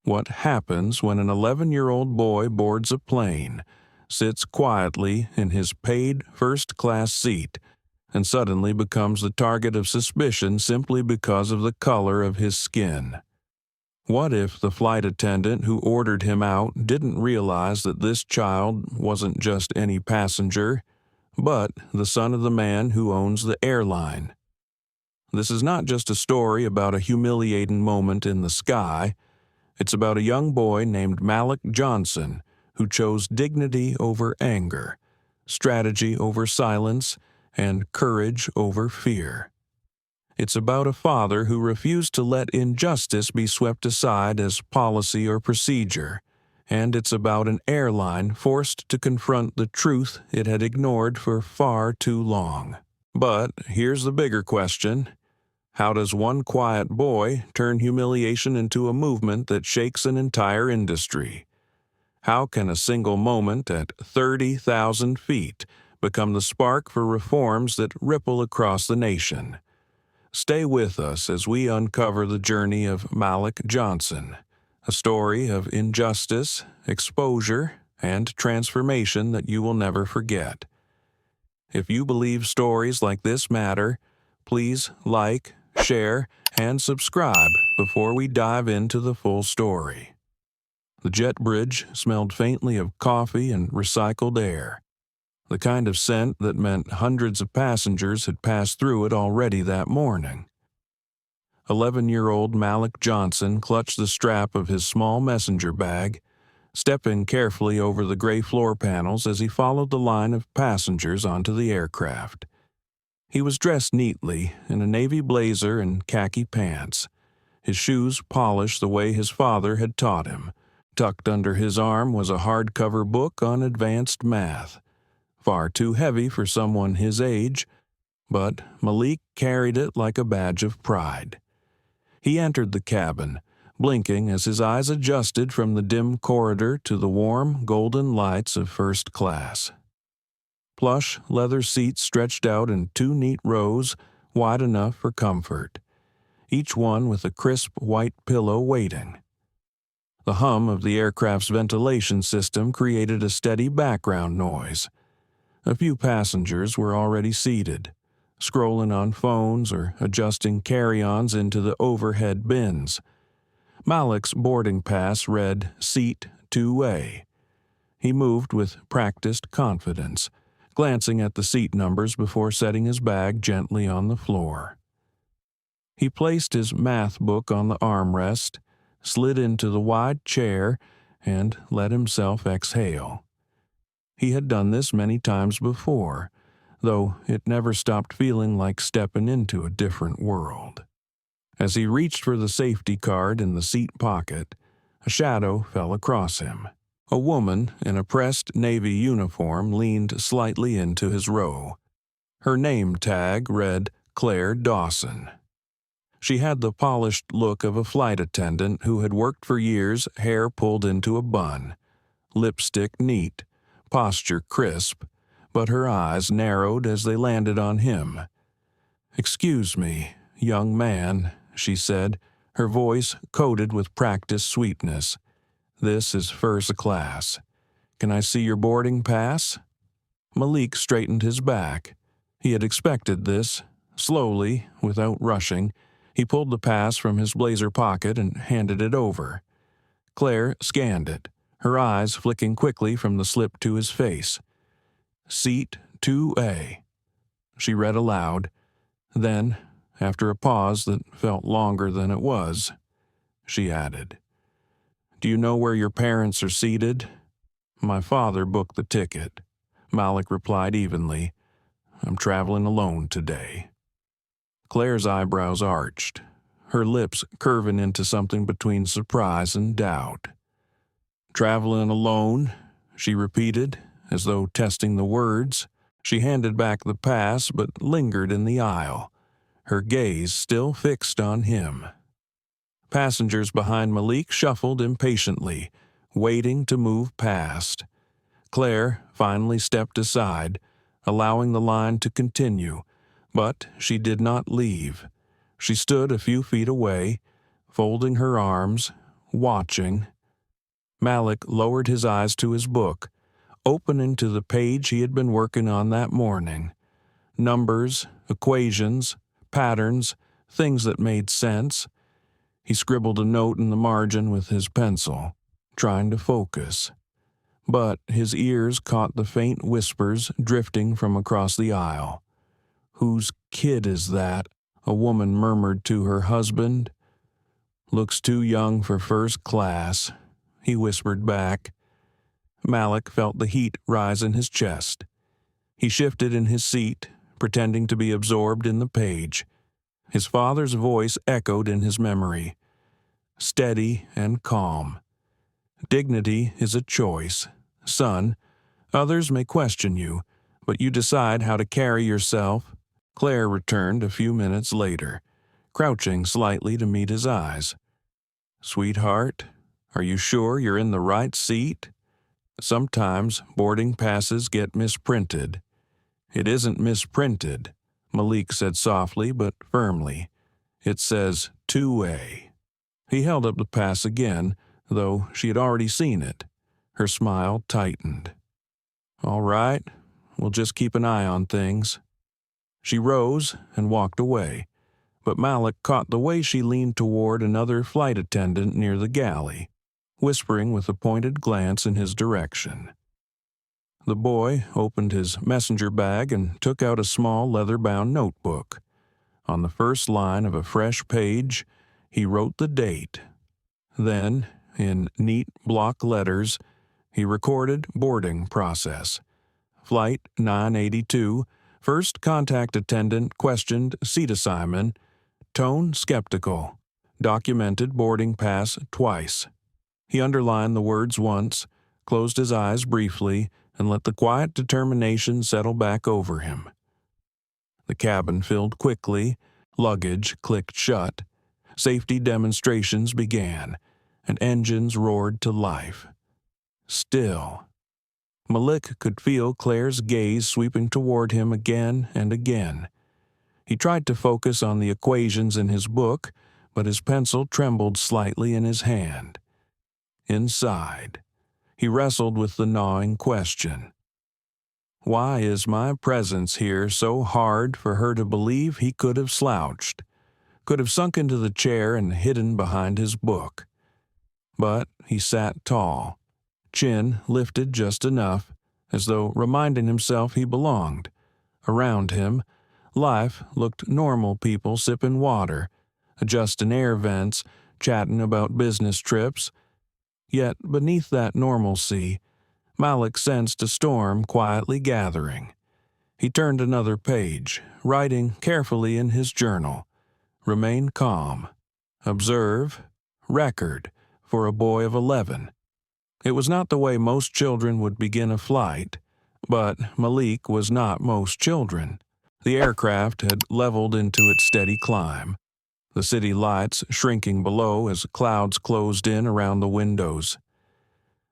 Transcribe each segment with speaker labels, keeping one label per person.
Speaker 1: what happens when an 11-year-old boy boards a plane, sits quietly in his paid first-class seat, and suddenly becomes the target of suspicion simply because of the color of his skin. What if the flight attendant who ordered him out didn't realize that this child wasn't just any passenger, but the son of the man who owns the airline? This is not just a story about a humiliating moment in the sky. It's about a young boy named Malik Johnson who chose dignity over anger, strategy over silence, and courage over fear. It's about a father who refused to let injustice be swept aside as policy or procedure, and it's about an airline forced to confront the truth it had ignored for far too long. But here's the bigger question. How does one quiet boy turn humiliation into a movement that shakes an entire industry? How can a single moment at 30,000 feet become the spark for reforms that ripple across the nation? Stay with us as we uncover the journey of Malik Johnson, a story of injustice, exposure, and transformation that you will never forget. If you believe stories like this matter, please like, share, and subscribe before we dive into the full story. The jet bridge smelled faintly of coffee and recycled air, the kind of scent that meant hundreds of passengers had passed through it already that morning. 11-year-old Malik Johnson clutched the strap of his small messenger bag, stepping carefully over the gray floor panels as he followed the line of passengers onto the aircraft. He was dressed neatly in a navy blazer and khaki pants, his shoes polished the way his father had taught him. Tucked under his arm was a hardcover book on advanced math, far too heavy for someone his age, but Malik carried it like a badge of pride. He entered the cabin, blinking as his eyes adjusted from the dim corridor to the warm, golden lights of first class. Plush leather seats stretched out in two neat rows, wide enough for comfort, each one with a crisp white pillow waiting. The hum of the aircraft's ventilation system created a steady background noise. A few passengers were already seated, scrolling on phones or adjusting carry-ons into the overhead bins. Malik's boarding pass read Seat 2A. He moved with practiced confidence, glancing at the seat numbers before setting his bag gently on the floor. He placed his math book on the armrest, slid into the wide chair, and let himself exhale. He had done this many times before, though it never stopped feeling like stepping into a different world. As he reached for the safety card in the seat pocket, a shadow fell across him. A woman in a pressed navy uniform leaned slightly into his row. Her name tag read Claire Dawson. She had the polished look of a flight attendant who had worked for years, hair pulled into a bun, lipstick neat, posture crisp, but her eyes narrowed as they landed on him. "Excuse me, young man," she said, her voice coated with practiced sweetness. "This is first class. Can I see your boarding pass?" Malik straightened his back. He had expected this. Slowly, without rushing, he pulled the pass from his blazer pocket and handed it over. Claire scanned it, her eyes flicking quickly from the slip to his face. "Seat 2A." She read aloud. Then, after a pause that felt longer than it was, she added, "Do you know where your parents are seated?" "My father booked the ticket," Malik replied evenly. "I'm traveling alone today." Claire's eyebrows arched, her lips curving into something between surprise and doubt. "Traveling alone?" she repeated, as though testing the words. She handed back the pass but lingered in the aisle, her gaze still fixed on him. Passengers behind Malik shuffled impatiently, waiting to move past. Claire finally stepped aside, allowing the line to continue, but she did not leave. She stood a few feet away, folding her arms, watching. Malik lowered his eyes to his book, opening to the page he had been working on that morning. Numbers, equations, patterns, things that made sense. He scribbled a note in the margin with his pencil, trying to focus. But his ears caught the faint whispers drifting from across the aisle. "Whose kid is that?" a woman murmured to her husband. "Looks too young for first class," he whispered back. Malik felt the heat rise in his chest. He shifted in his seat, pretending to be absorbed in the page. His father's voice echoed in his memory, steady and calm. "Dignity is a choice. Son, others may question you, but you decide how to carry yourself." Claire returned a few minutes later, crouching slightly to meet his eyes. "Sweetheart, are you sure you're in the right seat? Sometimes boarding passes get misprinted." "It isn't misprinted," Malik said softly but firmly. "It says 2A. He held up the pass again, though she had already seen it. Her smile tightened. "All right, we'll just keep an eye on things." She rose and walked away, but Malik caught the way she leaned toward another flight attendant near the galley, whispering with a pointed glance in his direction. The boy opened his messenger bag and took out a small leather-bound notebook. On the first line of a fresh page, he wrote the date. Then, in neat block letters, he recorded boarding process. Flight 982, first contact attendant questioned seat assignment, tone skeptical, documented boarding pass twice. He underlined the words once, closed his eyes briefly, and let the quiet determination settle back over him. The cabin filled quickly, luggage clicked shut, safety demonstrations began, and engines roared to life. Still. Malik could feel Claire's gaze sweeping toward him again and again. He tried to focus on the equations in his book, but his pencil trembled slightly in his hand. Inside, he wrestled with the gnawing question. Why is my presence here so hard for her to believe he could have slouched, could have sunk into the chair and hidden behind his book? But he sat tall, chin lifted just enough, as though reminding himself he belonged. Around him, life looked normal, people sipping water, adjusting air vents, chatting about business trips. Yet beneath that normalcy, Malik sensed a storm quietly gathering. He turned another page, writing carefully in his journal. Remain calm. Observe. Record for a boy of 11. It was not the way most children would begin a flight, but Malik was not most children. The aircraft had leveled into its steady climb, the city lights shrinking below as clouds closed in around the windows.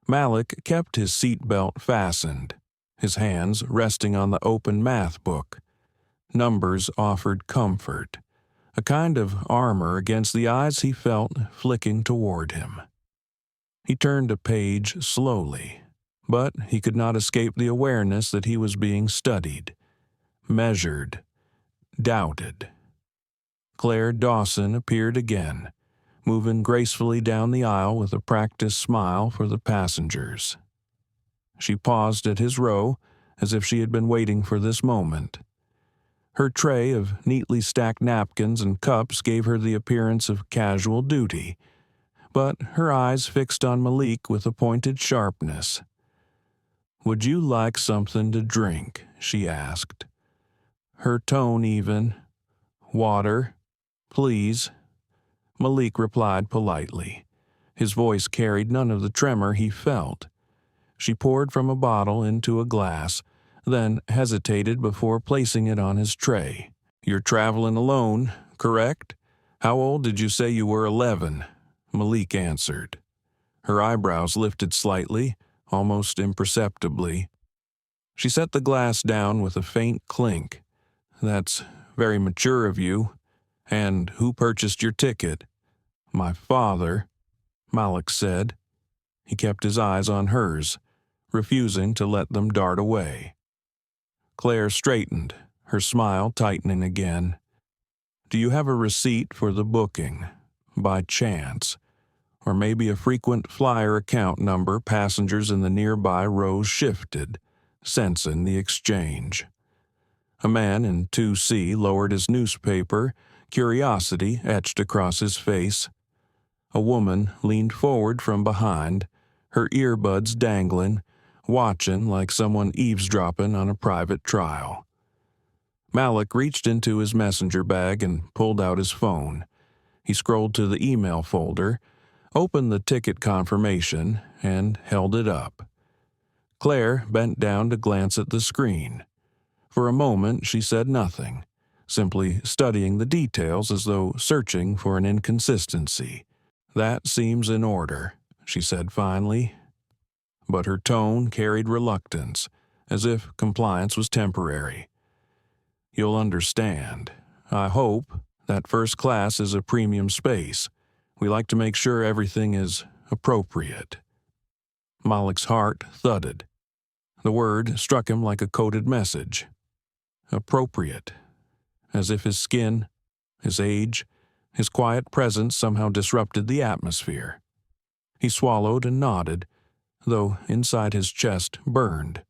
Speaker 1: Malik kept his seatbelt fastened, his hands resting on the open math book. Numbers offered comfort, a kind of armor against the eyes he felt flicking toward him. He turned a page slowly, but he could not escape the awareness that he was being studied, measured, doubted. Claire Dawson appeared again, moving gracefully down the aisle with a practiced smile for the passengers. She paused at his row, as if she had been waiting for this moment. Her tray of neatly stacked napkins and cups gave her the appearance of casual duty, but her eyes fixed on Malik with a pointed sharpness. "Would you like something to drink?" she asked. Her tone even. "Water, please." Malik replied politely. His voice carried none of the tremor he felt. She poured from a bottle into a glass, then hesitated before placing it on his tray. "You're traveling alone, correct? How old did you say you were? 11. Malik answered. Her eyebrows lifted slightly, almost imperceptibly. She set the glass down with a faint clink. "That's very mature of you. And who purchased your ticket?" "My father." Malik said. He kept his eyes on hers, refusing to let them dart away. Claire straightened, her smile tightening again. Do you have a receipt for the booking, by chance? Or maybe a frequent flyer account number passengers in the nearby rows shifted, sensing the exchange. A man in 2C lowered his newspaper, curiosity etched across his face. A woman leaned forward from behind, her earbuds dangling, watching like someone eavesdropping on a private trial. Malik reached into his messenger bag and pulled out his phone. He scrolled to the email folder, opened the ticket confirmation, and held it up. Claire bent down to glance at the screen. For a moment she said nothing, simply studying the details as though searching for an inconsistency. That seems in order, she said finally. But her tone carried reluctance, as if compliance was temporary. You'll understand, I hope, that first class is a premium space. We like to make sure everything is appropriate. Malik's heart thudded. The word struck him like a coded message. Appropriate. As if his skin, his age, his quiet presence somehow disrupted the atmosphere. He swallowed and nodded, though inside his chest burned.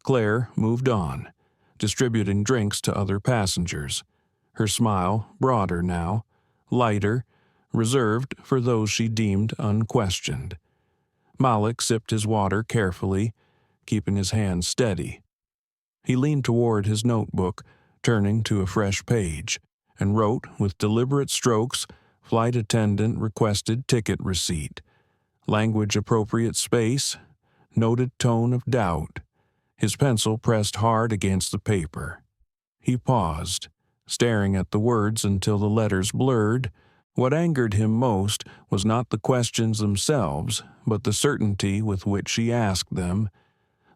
Speaker 1: Claire moved on, distributing drinks to other passengers, her smile broader now, lighter, reserved for those she deemed unquestioned. Malik sipped his water carefully, keeping his hand steady. He leaned toward his notebook, turning to a fresh page, and wrote with deliberate strokes, "Flight attendant requested ticket receipt." Language-appropriate space, noted tone of doubt. His pencil pressed hard against the paper. He paused, staring at the words until the letters blurred. What angered him most was not the questions themselves, but the certainty with which she asked them,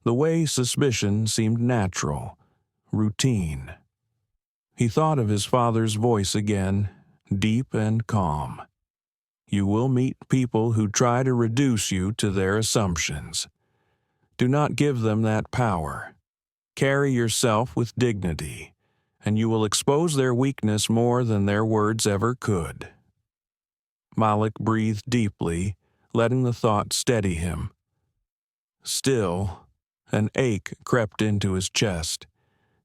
Speaker 1: the way suspicion seemed natural, routine. He thought of his father's voice again, deep and calm. You will meet people who try to reduce you to their assumptions. Do not give them that power. Carry yourself with dignity, and you will expose their weakness more than their words ever could. Malik breathed deeply, letting the thought steady him. Still, an ache crept into his chest.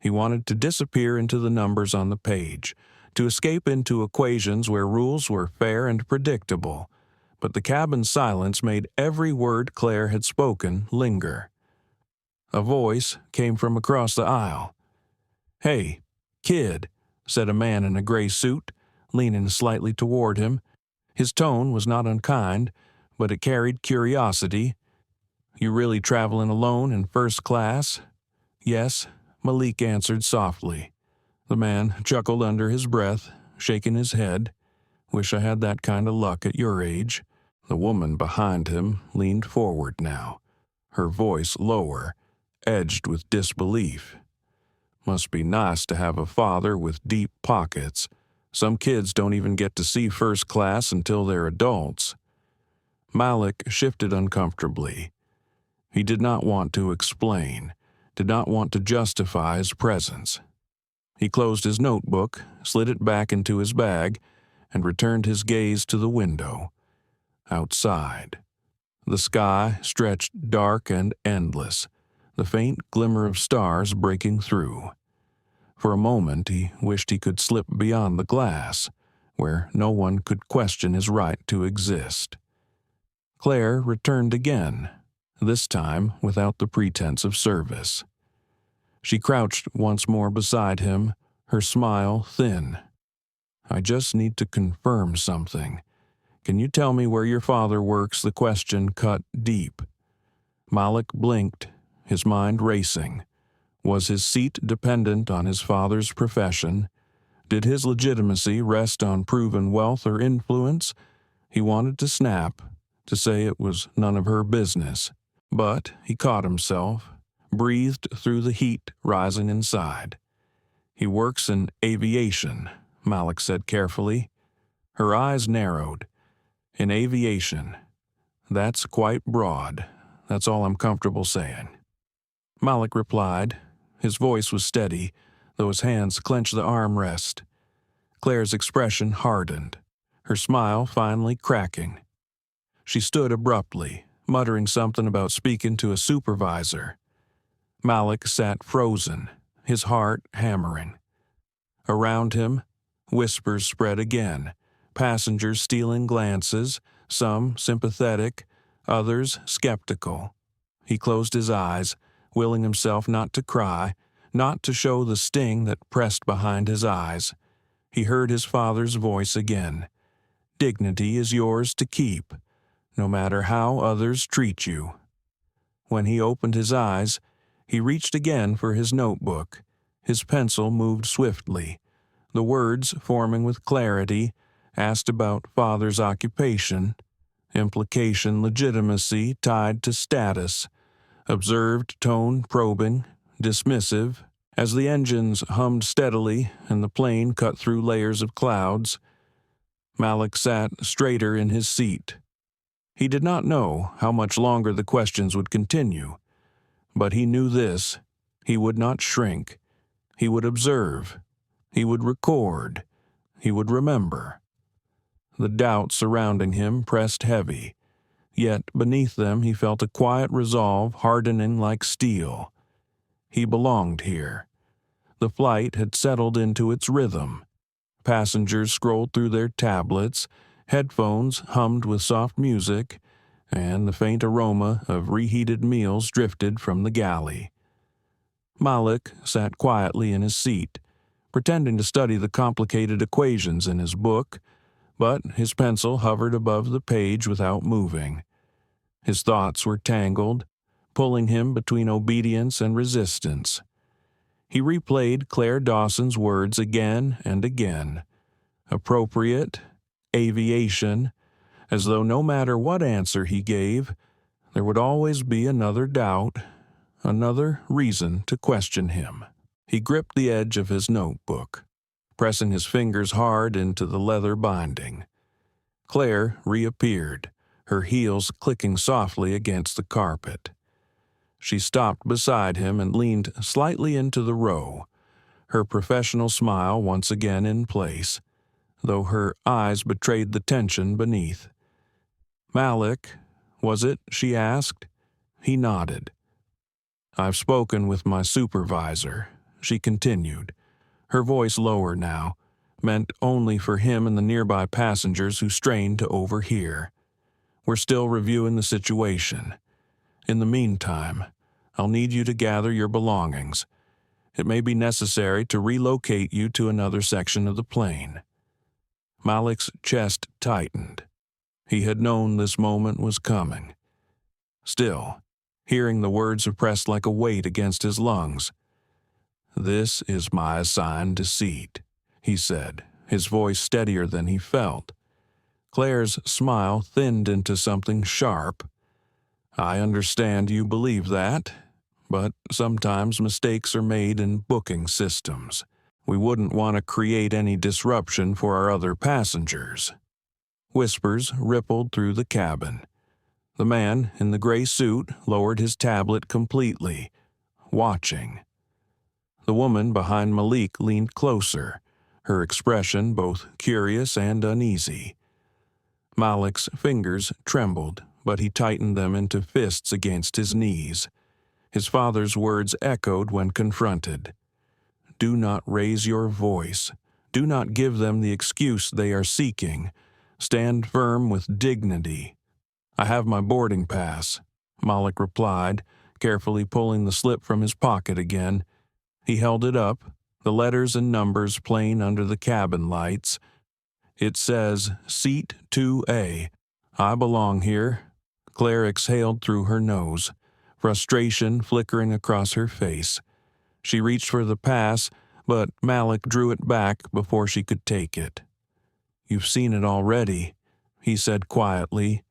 Speaker 1: He wanted to disappear into the numbers on the page, to escape into equations where rules were fair and predictable, but the cabin's silence made every word Claire had spoken linger. A voice came from across the aisle. "Hey, kid," said a man in a gray suit, leaning slightly toward him. His tone was not unkind, but it carried curiosity. "You really traveling alone in first class?" "Yes," Malik answered softly. The man chuckled under his breath, shaking his head. "Wish I had that kind of luck at your age." The woman behind him leaned forward now, her voice lower, edged with disbelief. "Must be nice to have a father with deep pockets. Some kids don't even get to see first class until they're adults." Malik shifted uncomfortably. He did not want to explain, did not want to justify his presence. He closed his notebook, slid it back into his bag, and returned his gaze to the window. Outside, the sky stretched dark and endless, the faint glimmer of stars breaking through. For a moment he wished he could slip beyond the glass, where no one could question his right to exist. Claire returned again, this time without the pretense of service. She crouched once more beside him, her smile thin. "I just need to confirm something. Can you tell me where your father works?" The question cut deep. Malik blinked, his mind racing. Was his seat dependent on his father's profession? Did his legitimacy rest on proven wealth or influence? He wanted to snap, to say it was none of her business. But he caught himself, breathed through the heat rising inside. "He works in aviation," Malik said carefully. Her eyes narrowed. In aviation. That's quite broad. That's all I'm comfortable saying. Malik replied. His voice was steady, though his hands clenched the armrest. Claire's expression hardened, her smile finally cracking. She stood abruptly, muttering something about speaking to a supervisor. Malik sat frozen, his heart hammering. Around him, whispers spread again, passengers stealing glances, some sympathetic, others skeptical. He closed his eyes, willing himself not to cry, not to show the sting that pressed behind his eyes. He heard his father's voice again. Dignity is yours to keep, no matter how others treat you. When he opened his eyes, he reached again for his notebook. His pencil moved swiftly. The words, forming with clarity, asked about father's occupation, implication legitimacy tied to status, observed tone probing, dismissive. As the engines hummed steadily and the plane cut through layers of clouds, Malik sat straighter in his seat. He did not know how much longer the questions would continue, but he knew this: he would not shrink. He would observe. He would record. He would remember. The doubts surrounding him pressed heavy, yet beneath them he felt a quiet resolve hardening like steel. He belonged here. The flight had settled into its rhythm. Passengers scrolled through their tablets, headphones hummed with soft music, and the faint aroma of reheated meals drifted from the galley. Malik sat quietly in his seat, pretending to study the complicated equations in his book, but his pencil hovered above the page without moving. His thoughts were tangled, pulling him between obedience and resistance. He replayed Claire Dawson's words again and again. Appropriate, aviation, as though no matter what answer he gave, there would always be another doubt, another reason to question him. He gripped the edge of his notebook, pressing his fingers hard into the leather binding. Claire reappeared, her heels clicking softly against the carpet. She stopped beside him and leaned slightly into the row, her professional smile once again in place, though her eyes betrayed the tension beneath. "Malik, was it?" she asked. He nodded. "I've spoken with my supervisor," she continued, her voice lower now, meant only for him and the nearby passengers who strained to overhear. "We're still reviewing the situation. In the meantime, I'll need you to gather your belongings. It may be necessary to relocate you to another section of the plane." Malik's chest tightened. He had known this moment was coming. Still, hearing the words pressed like a weight against his lungs. "This is my assigned seat," he said, his voice steadier than he felt. Claire's smile thinned into something sharp. "I understand you believe that, but sometimes mistakes are made in booking systems. We wouldn't want to create any disruption for our other passengers." Whispers rippled through the cabin. The man in the gray suit lowered his tablet completely, watching. The woman behind Malik leaned closer, her expression both curious and uneasy. Malik's fingers trembled, but he tightened them into fists against his knees. His father's words echoed when confronted. "Do not raise your voice. Do not give them the excuse they are seeking. Stand firm with dignity." "I have my boarding pass," Malik replied, carefully pulling the slip from his pocket again. He held it up, the letters and numbers plain under the cabin lights. "It says Seat 2A. I belong here." Claire exhaled through her nose, frustration flickering across her face. She reached for the pass, but Malik drew it back before she could take it. "You've seen it already," he said quietly.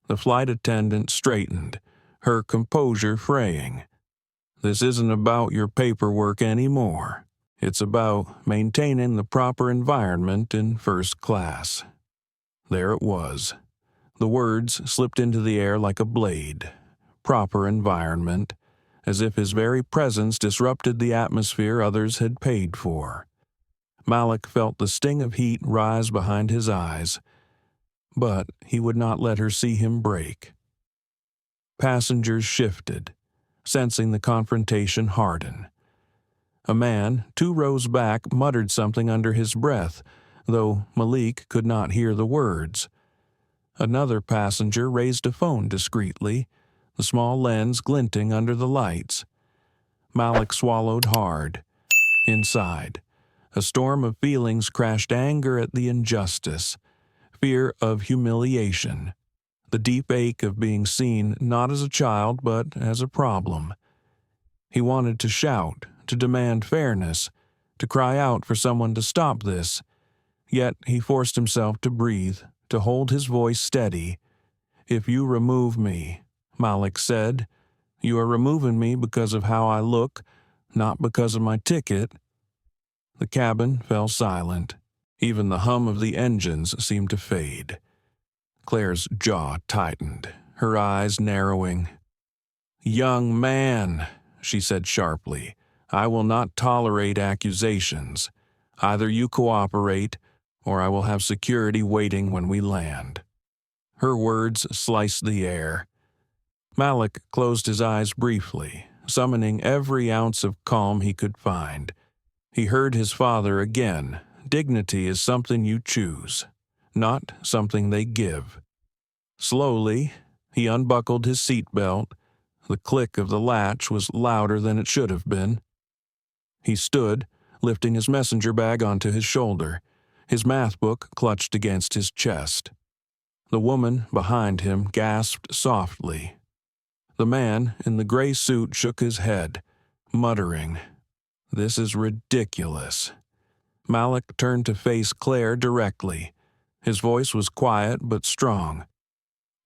Speaker 1: The flight attendant straightened, her composure fraying. "This isn't about your paperwork anymore. It's about maintaining the proper environment in first class." There it was. The words slipped into the air like a blade. Proper environment, as if his very presence disrupted the atmosphere others had paid for. Malik felt the sting of heat rise behind his eyes, but he would not let her see him break. Passengers shifted, sensing the confrontation harden. A man 2 rows back muttered something under his breath, though Malik could not hear the words. Another passenger raised a phone discreetly, the small lens glinting under the lights. Malik swallowed hard. Inside, a storm of feelings crashed: anger at the injustice, fear of humiliation, the deep ache of being seen not as a child but as a problem. He wanted to shout, to demand fairness, to cry out for someone to stop this, yet he forced himself to breathe, to hold his voice steady. "If you remove me," Malik said, "you are removing me because of how I look, not because of my ticket." The cabin fell silent. Even the hum of the engines seemed to fade. Claire's jaw tightened, her eyes narrowing. "Young man," she said sharply, "I will not tolerate accusations. Either you cooperate, or I will have security waiting when we land." Her words sliced the air. Malik closed his eyes briefly, summoning every ounce of calm he could find. He heard his father again. Dignity is something you choose, not something they give. Slowly, he unbuckled his seatbelt. The click of the latch was louder than it should have been. He stood, lifting his messenger bag onto his shoulder, his math book clutched against his chest. The woman behind him gasped softly. The man in the gray suit shook his head, muttering, "This is ridiculous." Malik turned to face Claire directly. His voice was quiet but strong.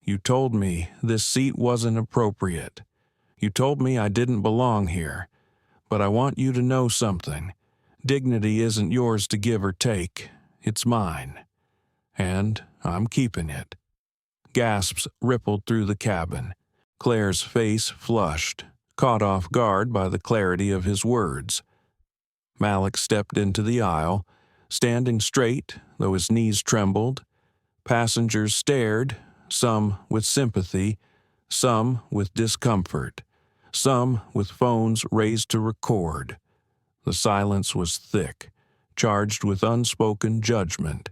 Speaker 1: "You told me this seat wasn't appropriate. You told me I didn't belong here. But I want you to know something. Dignity isn't yours to give or take. It's mine. And I'm keeping it." Gasps rippled through the cabin. Claire's face flushed, caught off guard by the clarity of his words. Malik stepped into the aisle, standing straight, though his knees trembled. Passengers stared, some with sympathy, some with discomfort, some with phones raised to record. The silence was thick, charged with unspoken judgment.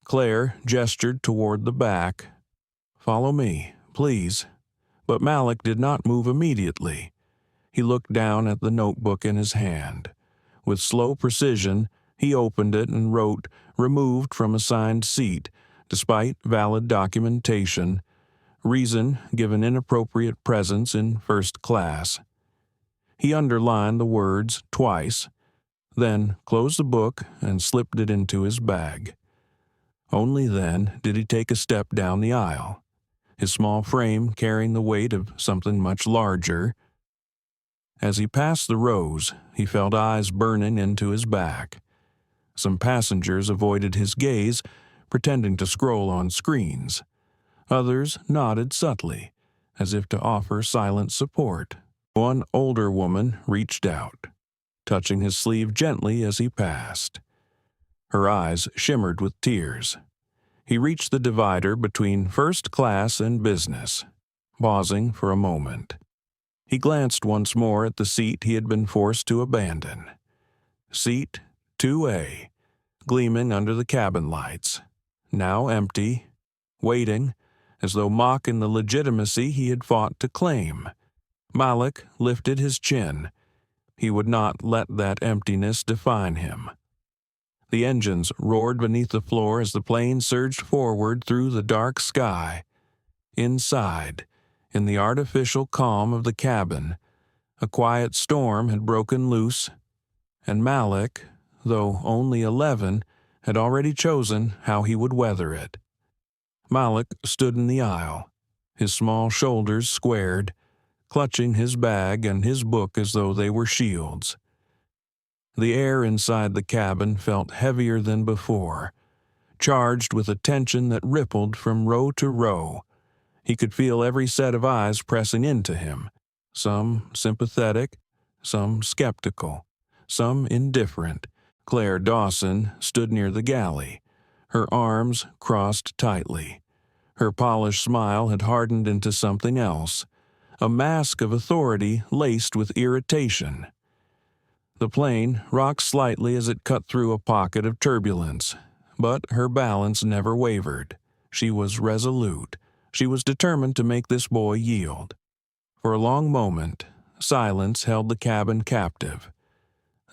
Speaker 1: Claire gestured toward the back. "Follow me, please." But Malik did not move immediately. He looked down at the notebook in his hand. With slow precision, he opened it and wrote, "Removed from assigned seat, despite valid documentation. Reason, given inappropriate presence in first class." He underlined the words twice, then closed the book and slipped it into his bag. Only then did he take a step down the aisle, his small frame carrying the weight of something much larger. As he passed the rows, he felt eyes burning into his back. Some passengers avoided his gaze, pretending to scroll on screens. Others nodded subtly, as if to offer silent support. One older woman reached out, touching his sleeve gently as he passed. Her eyes shimmered with tears. He reached the divider between first class and business, pausing for a moment. He glanced once more at the seat he had been forced to abandon. Seat 2A, gleaming under the cabin lights, now empty, waiting, as though mocking the legitimacy he had fought to claim. Malik lifted his chin. He would not let that emptiness define him. The engines roared beneath the floor as the plane surged forward through the dark sky. Inside, in the artificial calm of the cabin, a quiet storm had broken loose, and Malik, though only 11, had already chosen how he would weather it. Malik stood in the aisle, his small shoulders squared, clutching his bag and his book as though they were shields. The air inside the cabin felt heavier than before, charged with a tension that rippled from row to row. He could feel every set of eyes pressing into him, some sympathetic, some skeptical, some indifferent. Claire Dawson stood near the galley, her arms crossed tightly. Her polished smile had hardened into something else, a mask of authority laced with irritation. The plane rocked slightly as it cut through a pocket of turbulence, but her balance never wavered. She was resolute. She was determined to make this boy yield. For a long moment, silence held the cabin captive.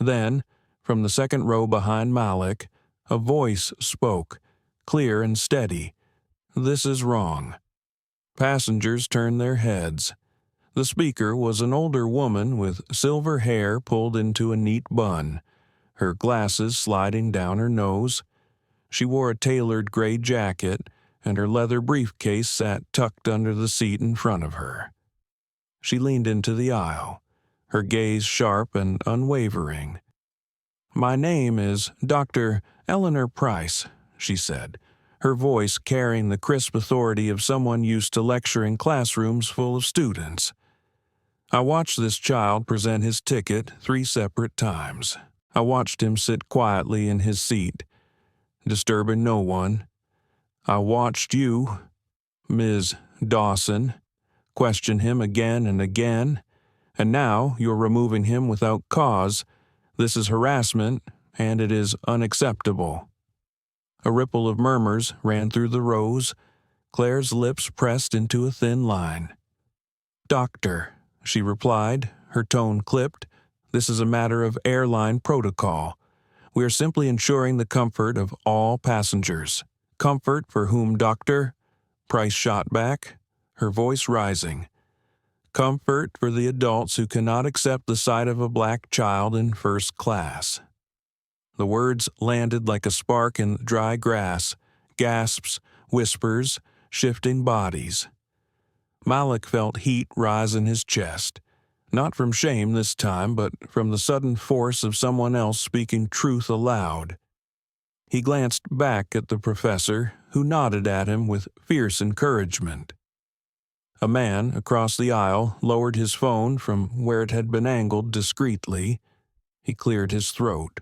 Speaker 1: Then, from the second row behind Malik, a voice spoke, clear and steady. "This is wrong." Passengers turned their heads. The speaker was an older woman with silver hair pulled into a neat bun, her glasses sliding down her nose. She wore a tailored gray jacket, and her leather briefcase sat tucked under the seat in front of her. She leaned into the aisle, her gaze sharp and unwavering. "My name is Dr. Eleanor Price," she said, her voice carrying the crisp authority of someone used to lecturing classrooms full of students. "I watched this child present his ticket 3 separate times. I watched him sit quietly in his seat, disturbing no one. I watched you, Ms. Dawson, question him again and again, and now you're removing him without cause. This is harassment, and it is unacceptable." A ripple of murmurs ran through the rows. Claire's lips pressed into a thin line. "Doctor," she replied, her tone clipped, "this is a matter of airline protocol. We are simply ensuring the comfort of all passengers." "Comfort for whom, doctor?" Price shot back, her voice rising. "Comfort for the adults who cannot accept the sight of a black child in first class." The words landed like a spark in dry grass, gasps, whispers, shifting bodies. Malik felt heat rise in his chest, not from shame this time, but from the sudden force of someone else speaking truth aloud. He glanced back at the professor, who nodded at him with fierce encouragement. A man across the aisle lowered his phone from where it had been angled discreetly. He cleared his throat.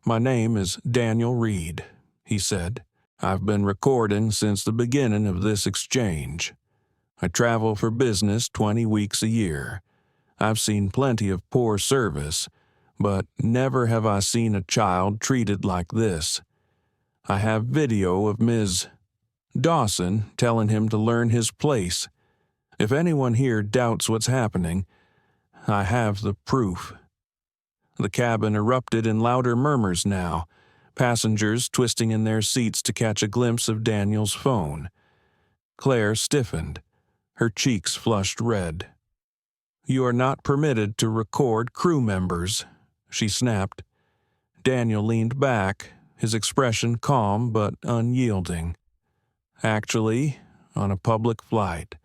Speaker 1: "My name is Daniel Reed," he said. "I've been recording since the beginning of this exchange. I travel for business 20 weeks a year. I've seen plenty of poor service, but never have I seen a child treated like this. I have video of Ms. Dawson telling him to learn his place. If anyone here doubts what's happening, I have the proof." The cabin erupted in louder murmurs now, passengers twisting in their seats to catch a glimpse of Daniel's phone. Claire stiffened, her cheeks flushed red. "You are not permitted to record crew members," she snapped. Daniel leaned back, his expression calm but unyielding. "Actually, on a public flight,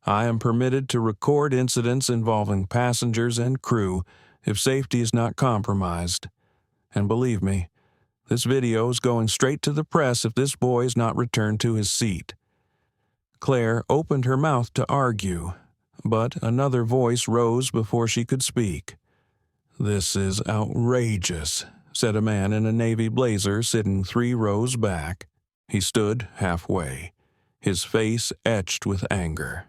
Speaker 1: I am permitted to record incidents involving passengers and crew if safety is not compromised. And believe me, this video is going straight to the press if this boy is not returned to his seat." Claire opened her mouth to argue, but another voice rose before she could speak. "This is outrageous," said a man in a navy blazer sitting 3 rows back. He stood halfway, his face etched with anger.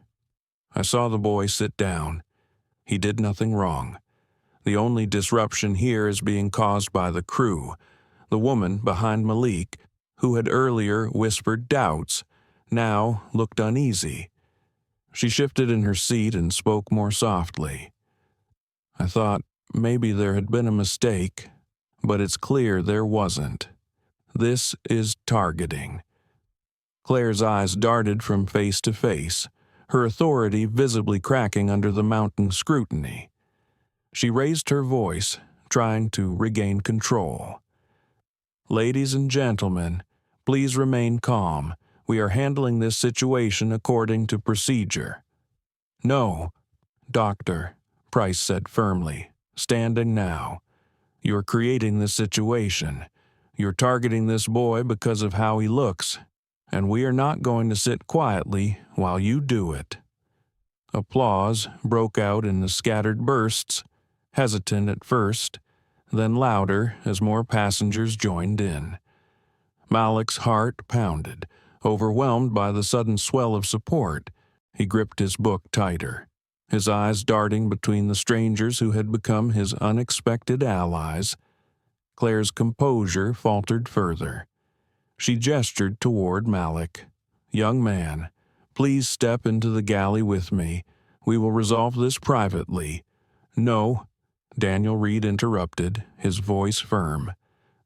Speaker 1: I saw the boy sit down. He did nothing wrong. The only disruption here is being caused by the crew. The woman behind Malik, who had earlier whispered doubts, now looked uneasy. She shifted in her seat and spoke more softly. "I thought maybe there had been a mistake, but it's clear there wasn't. This is targeting." Claire's eyes darted from face to face, her authority visibly cracking under the mounting scrutiny. She raised her voice, trying to regain control. "Ladies and gentlemen, please remain calm. We are handling this situation according to procedure." "No, Doctor," Price said firmly, standing now. "You're creating this situation. You're targeting this boy because of how he looks, and we are not going to sit quietly while you do it." Applause broke out in the scattered bursts, hesitant at first, then louder as more passengers joined in. Malik's heart pounded, overwhelmed by the sudden swell of support. He gripped his book tighter, his eyes darting between the strangers who had become his unexpected allies. Claire's composure faltered further. She gestured toward Malik. "Young man, please step into the galley with me. We will resolve this privately." "No," Daniel Reed interrupted, his voice firm.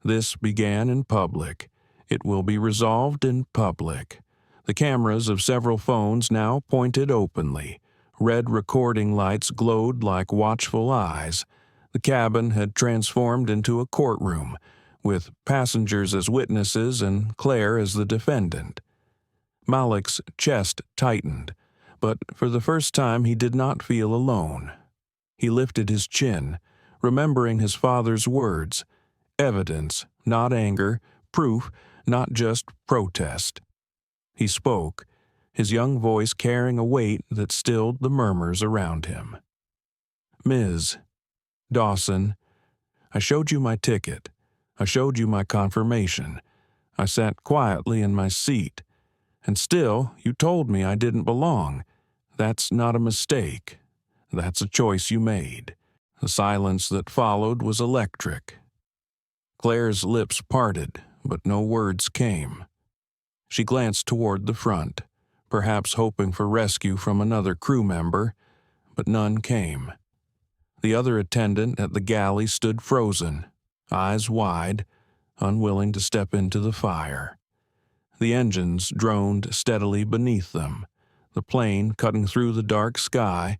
Speaker 1: "This began in public. It will be resolved in public." The cameras of several phones now pointed openly. Red recording lights glowed like watchful eyes. The cabin had transformed into a courtroom, with passengers as witnesses and Claire as the defendant. Malik's chest tightened, but for the first time he did not feel alone. He lifted his chin, remembering his father's words: evidence, not anger; proof, not just protest. He spoke, his young voice carrying a weight that stilled the murmurs around him. "Ms. Dawson, I showed you my ticket. I showed you my confirmation. I sat quietly in my seat. And still, you told me I didn't belong. That's not a mistake. That's a choice you made." The silence that followed was electric. Claire's lips parted, but no words came. She glanced toward the front, perhaps hoping for rescue from another crew member, but none came. The other attendant at the galley stood frozen, eyes wide, unwilling to step into the fire. The engines droned steadily beneath them, the plane cutting through the dark sky,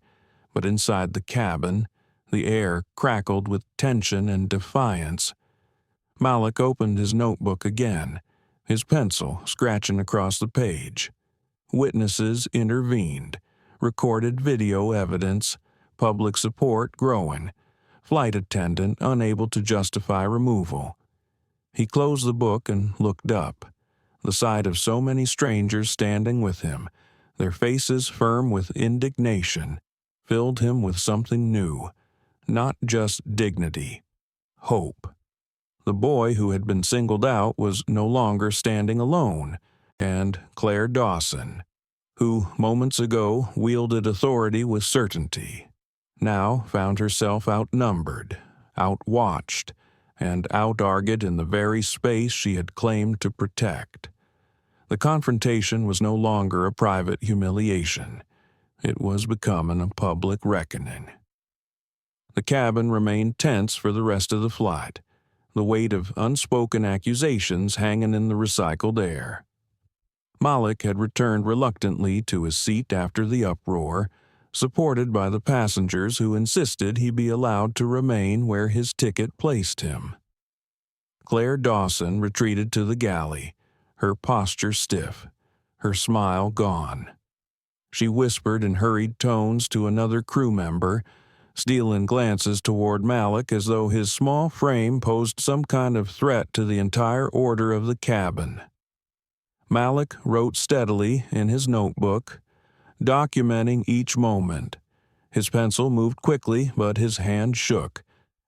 Speaker 1: but inside the cabin, the air crackled with tension and defiance. Malik opened his notebook again, his pencil scratching across the page. Witnesses intervened, recorded video evidence, public support growing, flight attendant unable to justify removal. He closed the book and looked up. The sight of so many strangers standing with him, their faces firm with indignation, filled him with something new, not just dignity, hope. The boy who had been singled out was no longer standing alone, and Claire Dawson, who moments ago wielded authority with certainty, now found herself outnumbered, outwatched, and outargued in the very space she had claimed to protect. The confrontation was no longer a private humiliation. It was becoming a public reckoning. The cabin remained tense for the rest of the flight, the weight of unspoken accusations hanging in the recycled air. Malik had returned reluctantly to his seat after the uproar, supported by the passengers who insisted he be allowed to remain where his ticket placed him. Claire Dawson retreated to the galley, her posture stiff, her smile gone. She whispered in hurried tones to another crew member, stealing glances toward Malik as though his small frame posed some kind of threat to the entire order of the cabin. Malik wrote steadily in his notebook, documenting each moment. His pencil moved quickly, but his hand shook,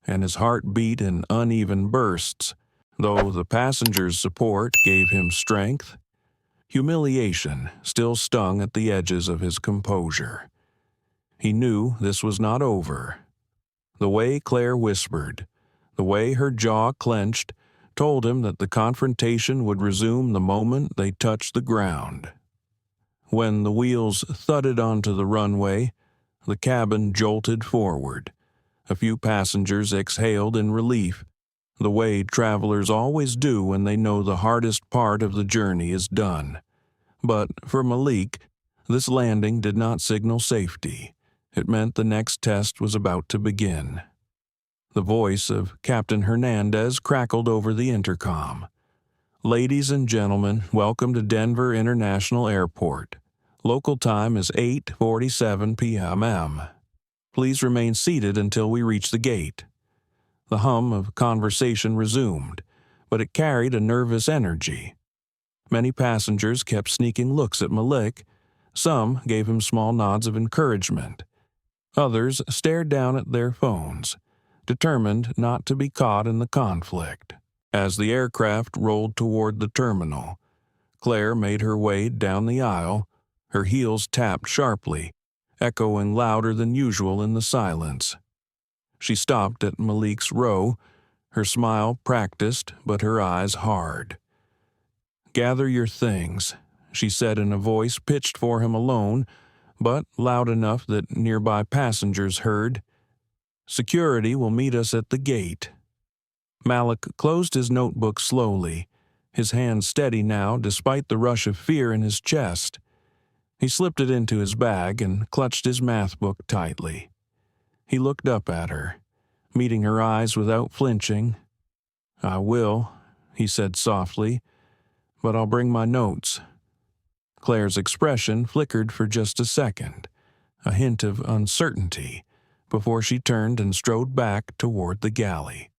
Speaker 1: and his heart beat in uneven bursts, though the passengers' support gave him strength. Humiliation still stung at the edges of his composure. He knew this was not over. The way Claire whispered, the way her jaw clenched, told him that the confrontation would resume the moment they touched the ground. When the wheels thudded onto the runway, the cabin jolted forward. A few passengers exhaled in relief, the way travelers always do when they know the hardest part of the journey is done. But for Malik, this landing did not signal safety. It meant the next test was about to begin. The voice of Captain Hernandez crackled over the intercom. "Ladies and gentlemen, welcome to Denver International Airport. Local time is 8:47 p.m. Please remain seated until we reach the gate." The hum of conversation resumed, but it carried a nervous energy. Many passengers kept sneaking looks at Malik. Some gave him small nods of encouragement. Others stared down at their phones, determined not to be caught in the conflict. As the aircraft rolled toward the terminal, Claire made her way down the aisle. Her heels tapped sharply, echoing louder than usual in the silence. She stopped at Malik's row, her smile practiced but her eyes hard. "Gather your things," she said in a voice pitched for him alone, but loud enough that nearby passengers heard. "Security will meet us at the gate." Malik closed his notebook slowly, his hand steady now despite the rush of fear in his chest. He slipped it into his bag and clutched his math book tightly. He looked up at her, meeting her eyes without flinching. "I will," he said softly, "but I'll bring my notes." Claire's expression flickered for just a second, a hint of uncertainty, before she turned and strode back toward the galley.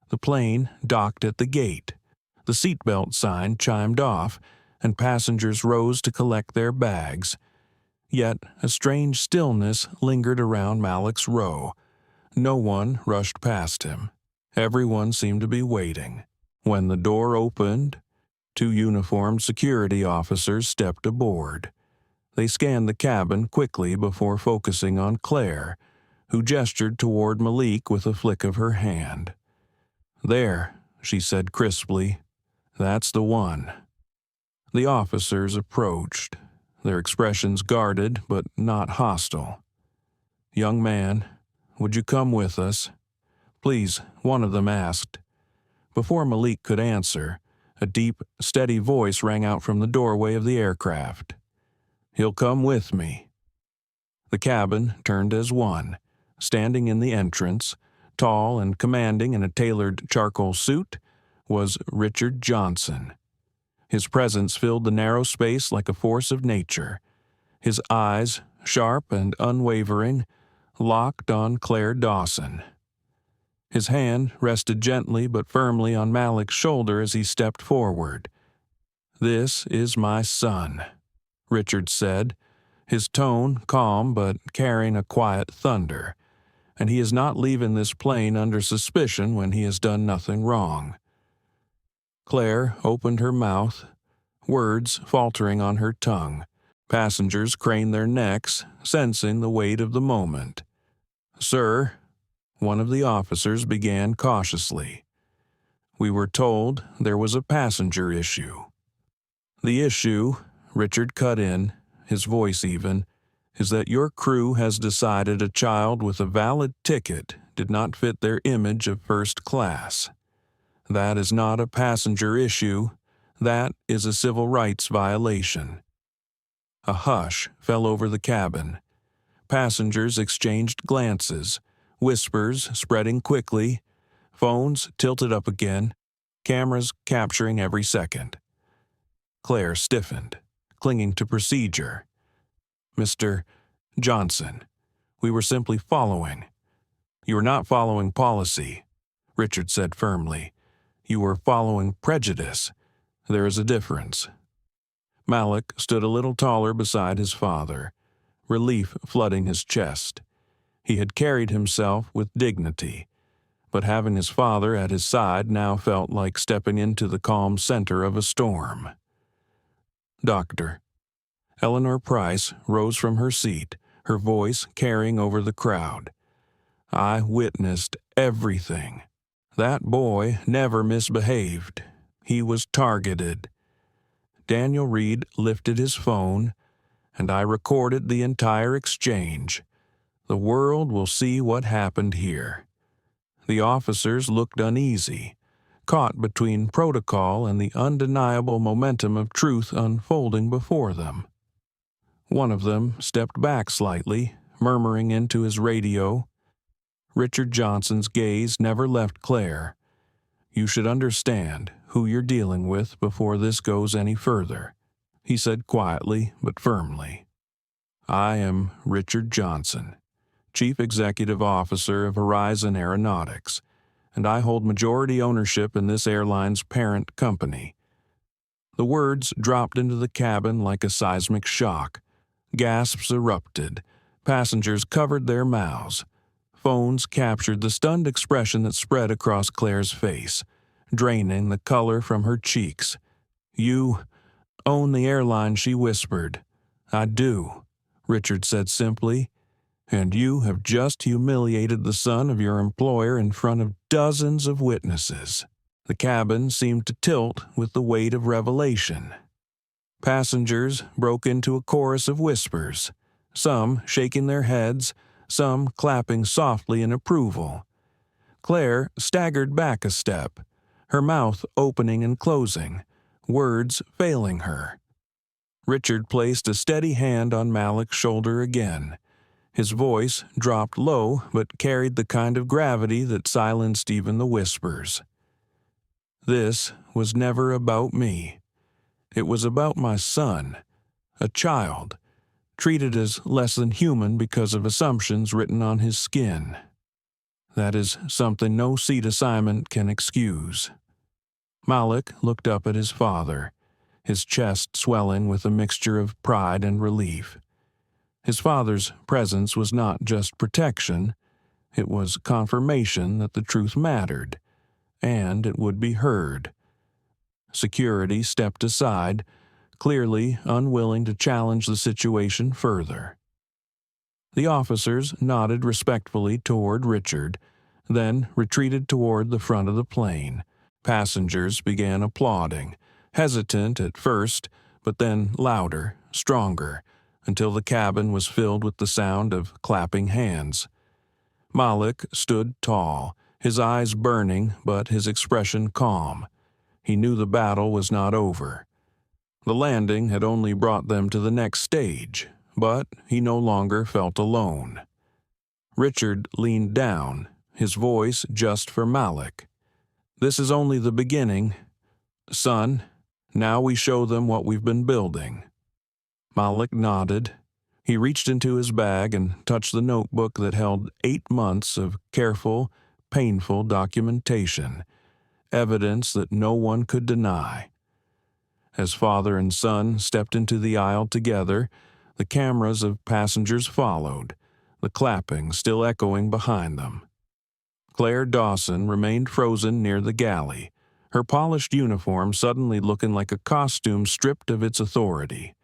Speaker 1: The plane docked at the gate. The seatbelt sign chimed off, and passengers rose to collect their bags. Yet a strange stillness lingered around Malik's row. No one rushed past him. Everyone seemed to be waiting. When the door opened, 2 uniformed security officers stepped aboard. They scanned the cabin quickly before focusing on Claire, who gestured toward Malik with a flick of her hand. "There," she said crisply. "That's the one." The officers approached, their expressions guarded but not hostile. "Young man, would you come with us?" "Please," one of them asked. Before Malik could answer, a deep, steady voice rang out from the doorway of the aircraft. "He'll come with me." The cabin turned as one. Standing in the entrance, tall and commanding in a tailored charcoal suit, was Richard Johnson. His presence filled the narrow space like a force of nature. His eyes, sharp and unwavering, locked on Claire Dawson. His hand rested gently but firmly on Malik's shoulder as he stepped forward. "This is my son," Richard said, his tone calm but carrying a quiet thunder. "And he is not leaving this plane under suspicion when he has done nothing wrong." Claire opened her mouth, words faltering on her tongue. Passengers craned their necks, sensing the weight of the moment. "Sir," one of the officers began cautiously, "we were told there was a passenger issue." "The issue," Richard cut in, his voice even, "is that your crew has decided a child with a valid ticket did not fit their image of first class. That is not a passenger issue. That is a civil rights violation." A hush fell over the cabin. Passengers exchanged glances, whispers spreading quickly, phones tilted up again, cameras capturing every second. Claire stiffened, clinging to procedure. "Mr. Johnson, we were simply following." "You were not following policy," Richard said firmly. "You were following prejudice. There is a difference." Malik stood a little taller beside his father, relief flooding his chest. He had carried himself with dignity, but having his father at his side now felt like stepping into the calm center of a storm. "Doctor." Eleanor Price rose from her seat, her voice carrying over the crowd. "I witnessed everything. That boy never misbehaved. He was targeted." Daniel Reed lifted his phone, and I recorded the entire exchange. The world will see what happened here. The officers looked uneasy, caught between protocol and the undeniable momentum of truth unfolding before them. One of them stepped back slightly, murmuring into his radio. Richard Johnson's gaze never left Claire. "You should understand who you're dealing with before this goes any further," he said quietly but firmly. "I am Richard Johnson, Chief Executive Officer of Horizon Aeronautics, and I hold majority ownership in this airline's parent company." The words dropped into the cabin like a seismic shock. Gasps erupted. Passengers covered their mouths. Phones captured the stunned expression that spread across Claire's face, draining the color from her cheeks. "You own the airline," she whispered. "I do," Richard said simply. "And you have just humiliated the son of your employer in front of dozens of witnesses." The cabin seemed to tilt with the weight of revelation. Passengers broke into a chorus of whispers, some shaking their heads, some clapping softly in approval. Claire staggered back a step, her mouth opening and closing, words failing her. Richard placed a steady hand on Malik's shoulder again. His voice dropped low but carried the kind of gravity that silenced even the whispers. "This was never about me. It was about my son, a child, treated as less than human because of assumptions written on his skin. That is something no seat assignment can excuse." Malik looked up at his father, his chest swelling with a mixture of pride and relief. His father's presence was not just protection, it was confirmation that the truth mattered, and it would be heard. Security stepped aside, clearly unwilling to challenge the situation further. The officers nodded respectfully toward Richard, then retreated toward the front of the plane. Passengers began applauding, hesitant at first, but then louder, stronger, until the cabin was filled with the sound of clapping hands. Malik stood tall, his eyes burning but his expression calm. He knew the battle was not over. The landing had only brought them to the next stage, but he no longer felt alone. Richard leaned down, his voice just for Malik. "This is only the beginning. Son, now we show them what we've been building." Malik nodded. He reached into his bag and touched the notebook that held 8 months of careful, painful documentation, evidence that no one could deny. As father and son stepped into the aisle together, the cameras of passengers followed, the clapping still echoing behind them. Claire Dawson remained frozen near the galley, her polished uniform suddenly looking like a costume stripped of its authority.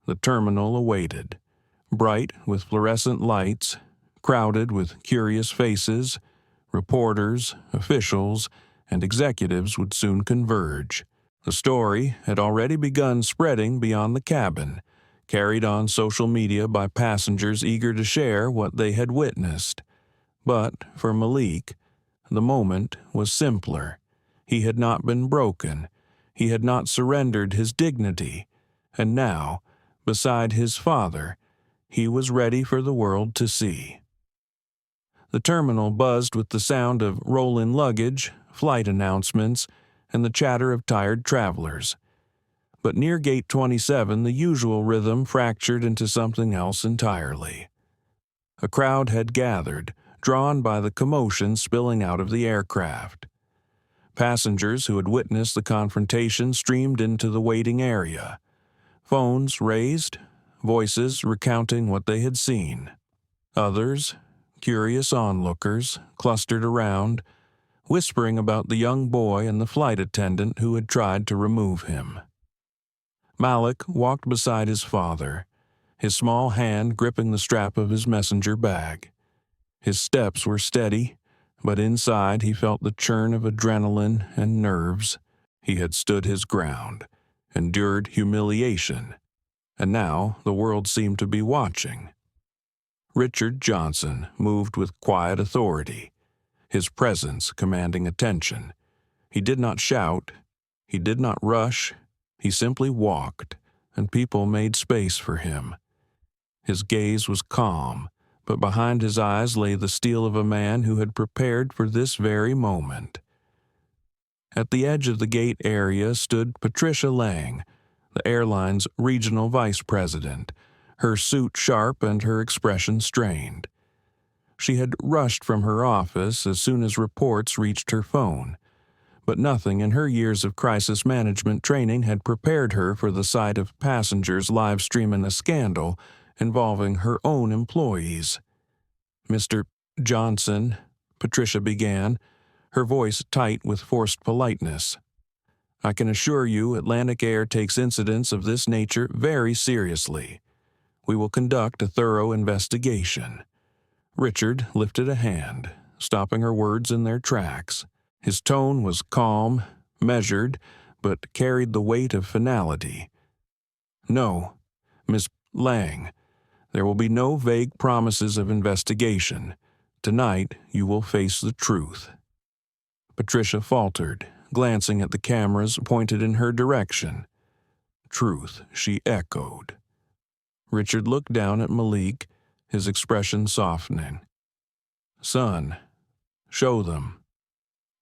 Speaker 1: The terminal awaited, bright with fluorescent lights, crowded with curious faces. Reporters, officials, and executives would soon converge. The story had already begun spreading beyond the cabin, carried on social media by passengers eager to share what they had witnessed. But for Malik, the moment was simpler. He had not been broken. He had not surrendered his dignity. And now, beside his father, he was ready for the world to see. The terminal buzzed with the sound of roll-in luggage, flight announcements, and the chatter of tired travelers. But near Gate 27, the usual rhythm fractured into something else entirely. A crowd had gathered, drawn by the commotion spilling out of the aircraft. Passengers who had witnessed the confrontation streamed into the waiting area. Phones raised, voices recounting what they had seen. Others, curious onlookers, clustered around, whispering about the young boy and the flight attendant who had tried to remove him. Malik walked beside his father, his small hand gripping the strap of his messenger bag. His steps were steady, but inside he felt the churn of adrenaline and nerves. He had stood his ground, endured humiliation, and now the world seemed to be watching. Richard Johnson moved with quiet authority, his presence commanding attention. He did not shout, he did not rush, he simply walked, and people made space for him. His gaze was calm, but behind his eyes lay the steel of a man who had prepared for this very moment. At the edge of the gate area stood Patricia Lang, the airline's regional vice president, her suit sharp and her expression strained. She had rushed from her office as soon as reports reached her phone, but nothing in her years of crisis management training had prepared her for the sight of passengers live streaming a scandal involving her own employees. "Mr. Johnson," Patricia began, her voice tight with forced politeness, "I can assure you Atlantic Air takes incidents of this nature very seriously. We will conduct a thorough investigation." Richard lifted a hand, stopping her words in their tracks. His tone was calm, measured, but carried the weight of finality. "No, Miss Lang, there will be no vague promises of investigation. Tonight you will face the truth." Patricia faltered, glancing at the cameras pointed in her direction. "Truth," she echoed. Richard looked down at Malik, his expression softening. "Son, show them."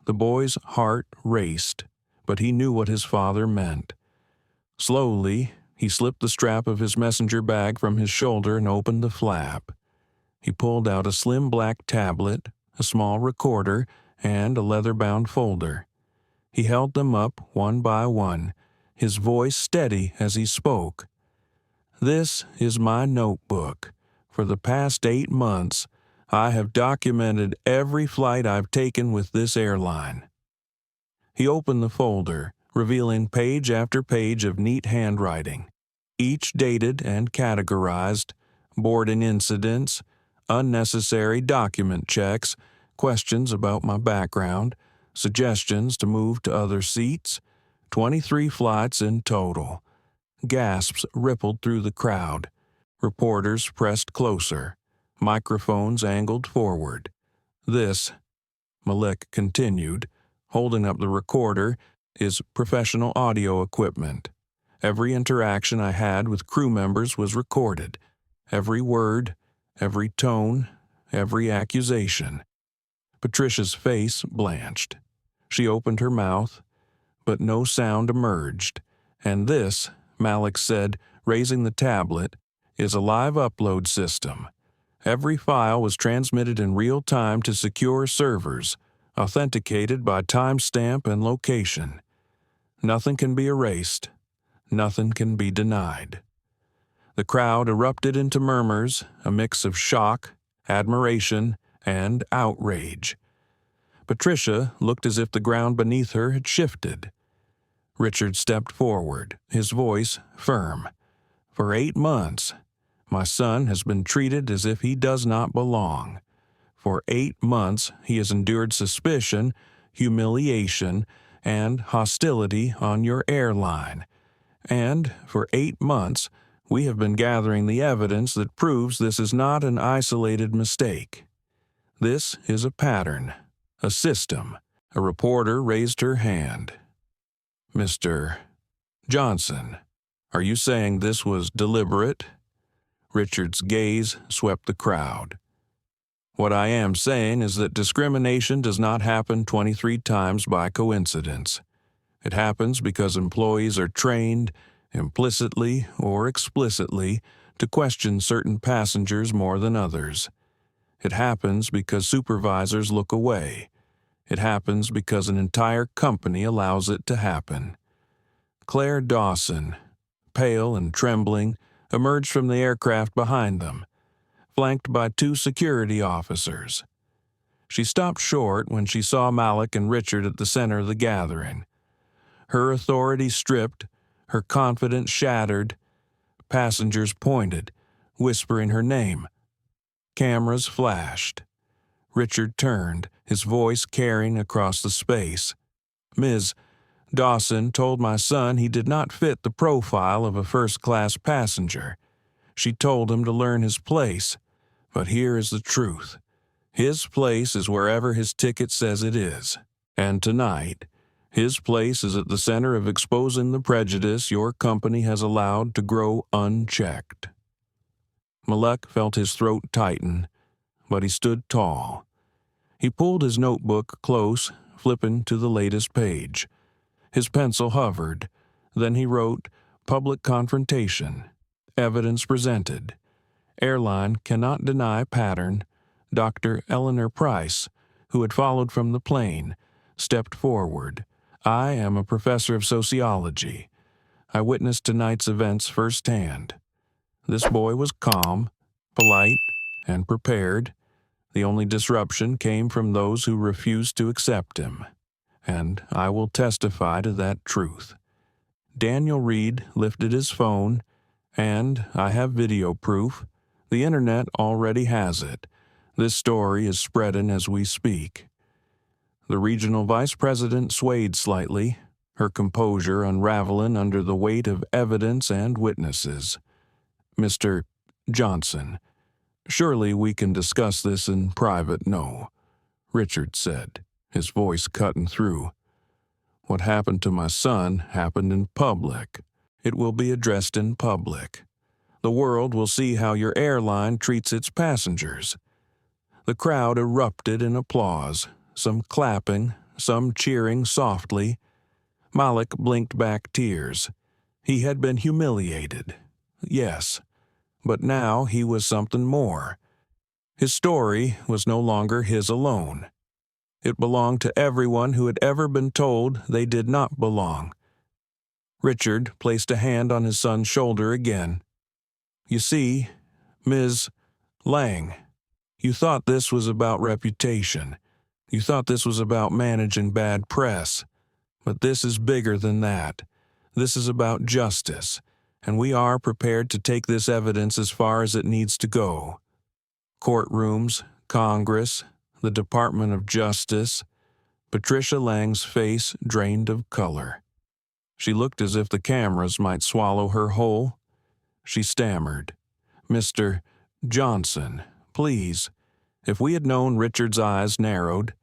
Speaker 1: The boy's heart raced, but he knew what his father meant. Slowly, he slipped the strap of his messenger bag from his shoulder and opened the flap. He pulled out a slim black tablet, a small recorder, and a leather-bound folder. He held them up one by one, his voice steady as he spoke. "This is my notebook. For the past 8 months, I have documented every flight I've taken with this airline." He opened the folder, revealing page after page of neat handwriting, each dated and categorized: boarding incidents, unnecessary document checks, questions about my background, suggestions to move to other seats, 23 flights in total. Gasps rippled through the crowd. Reporters pressed closer. Microphones angled forward. "This," Malek continued, holding up the recorder, "is professional audio equipment. Every interaction I had with crew members was recorded. Every word, every tone, every accusation." Patricia's face blanched. She opened her mouth, but no sound emerged. "And this," Malik said, raising the tablet, "is a live upload system. Every file was transmitted in real time to secure servers, authenticated by timestamp and location. Nothing can be erased. Nothing can be denied." The crowd erupted into murmurs, a mix of shock, admiration, and outrage. Patricia looked as if the ground beneath her had shifted. Richard stepped forward, his voice firm. "For 8 months, my son has been treated as if he does not belong. For 8 months, he has endured suspicion, humiliation, and hostility on your airline. And for 8 months, we have been gathering the evidence that proves this is not an isolated mistake. This is a pattern, a system." A reporter raised her hand. "Mr. Johnson, are you saying this was deliberate?" Richard's gaze swept the crowd. "What I am saying is that discrimination does not happen 23 times by coincidence. It happens because employees are trained, implicitly or explicitly, to question certain passengers more than others. It happens because supervisors look away. It happens because an entire company allows it to happen." Claire Dawson, pale and trembling, emerged from the aircraft behind them, flanked by 2 security officers. She stopped short when she saw Malik and Richard at the center of the gathering. Her authority stripped, her confidence shattered. Passengers pointed, whispering her name. Cameras flashed. Richard turned, his voice carrying across the space. "Ms. Dawson told my son he did not fit the profile of a first-class passenger. She told him to learn his place, but here is the truth. His place is wherever his ticket says it is. And tonight, his place is at the center of exposing the prejudice your company has allowed to grow unchecked." Malek felt his throat tighten, but he stood tall. He pulled his notebook close, flipping to the latest page. His pencil hovered. Then he wrote, "Public confrontation. Evidence presented. Airline cannot deny pattern, Dr. Eleanor Price, who had followed from the plane, stepped forward. "I am a professor of sociology. I witnessed tonight's events firsthand. This boy was calm, polite, and prepared. The only disruption came from those who refused to accept him, and I will testify to that truth." Daniel Reed lifted his phone, and I have video proof. The internet already has it. This story is spreading as we speak. The regional vice president swayed slightly, her composure unraveling under the weight of evidence and witnesses. "Mr. Johnson, surely we can discuss this in private." "No," Richard said, his voice cutting through. "What happened to my son happened in public. It will be addressed in public. The world will see how your airline treats its passengers." The crowd erupted in applause, some clapping, some cheering softly. Malik blinked back tears. He had been humiliated. Yes, but now he was something more. His story was no longer his alone. It belonged to everyone who had ever been told they did not belong. Richard placed a hand on his son's shoulder again. "You see, Ms. Lang, you thought this was about reputation. You thought this was about managing bad press. But this is bigger than that. This is about justice, and we are prepared to take this evidence as far as it needs to go. Courtrooms, Congress, the Department of Justice." Patricia Lang's face drained of color. She looked as if the cameras might swallow her whole. She stammered, "Mr. Johnson, please, if we had known." Richard's eyes narrowed.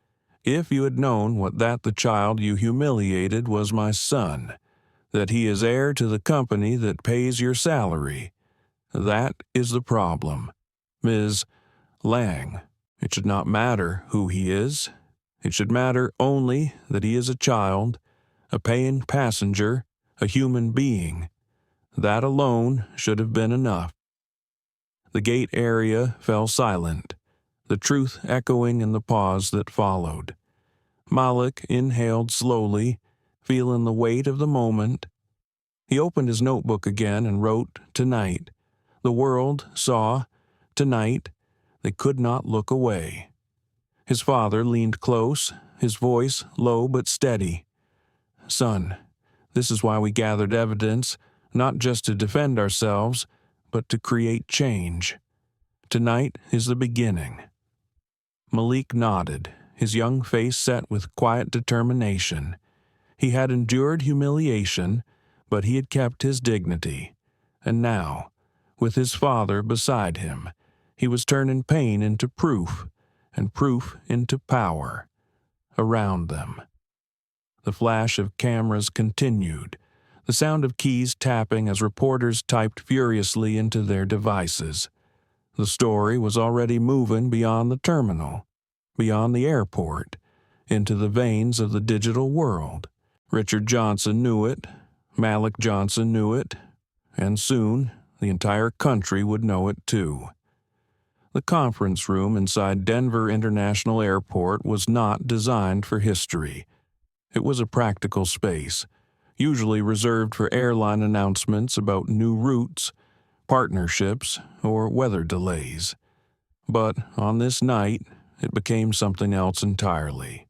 Speaker 1: "If you had known that the child you humiliated was my son, that he is heir to the company that pays your salary. That is the problem. Ms. Lang, it should not matter who he is. It should matter only that he is a child, a paying passenger, a human being. That alone should have been enough." The gate area fell silent, the truth echoing in the pause that followed. Malik inhaled slowly, feeling the weight of the moment. He opened his notebook again and wrote, "Tonight. The world saw. Tonight. They could not look away." His father leaned close, his voice low but steady. "Son, this is why we gathered evidence, not just to defend ourselves, but to create change. Tonight is the beginning." Malik nodded, his young face set with quiet determination. He had endured humiliation, but he had kept his dignity. And now, with his father beside him, he was turning pain into proof, and proof into power. Around them, the flash of cameras continued, the sound of keys tapping as reporters typed furiously into their devices. The story was already moving beyond the terminal, beyond the airport, into the veins of the digital world. Richard Johnson knew it, Malik Johnson knew it, and soon the entire country would know it too. The conference room inside Denver International Airport was not designed for history. It was a practical space, usually reserved for airline announcements about new routes, partnerships, or weather delays. But on this night, it became something else entirely.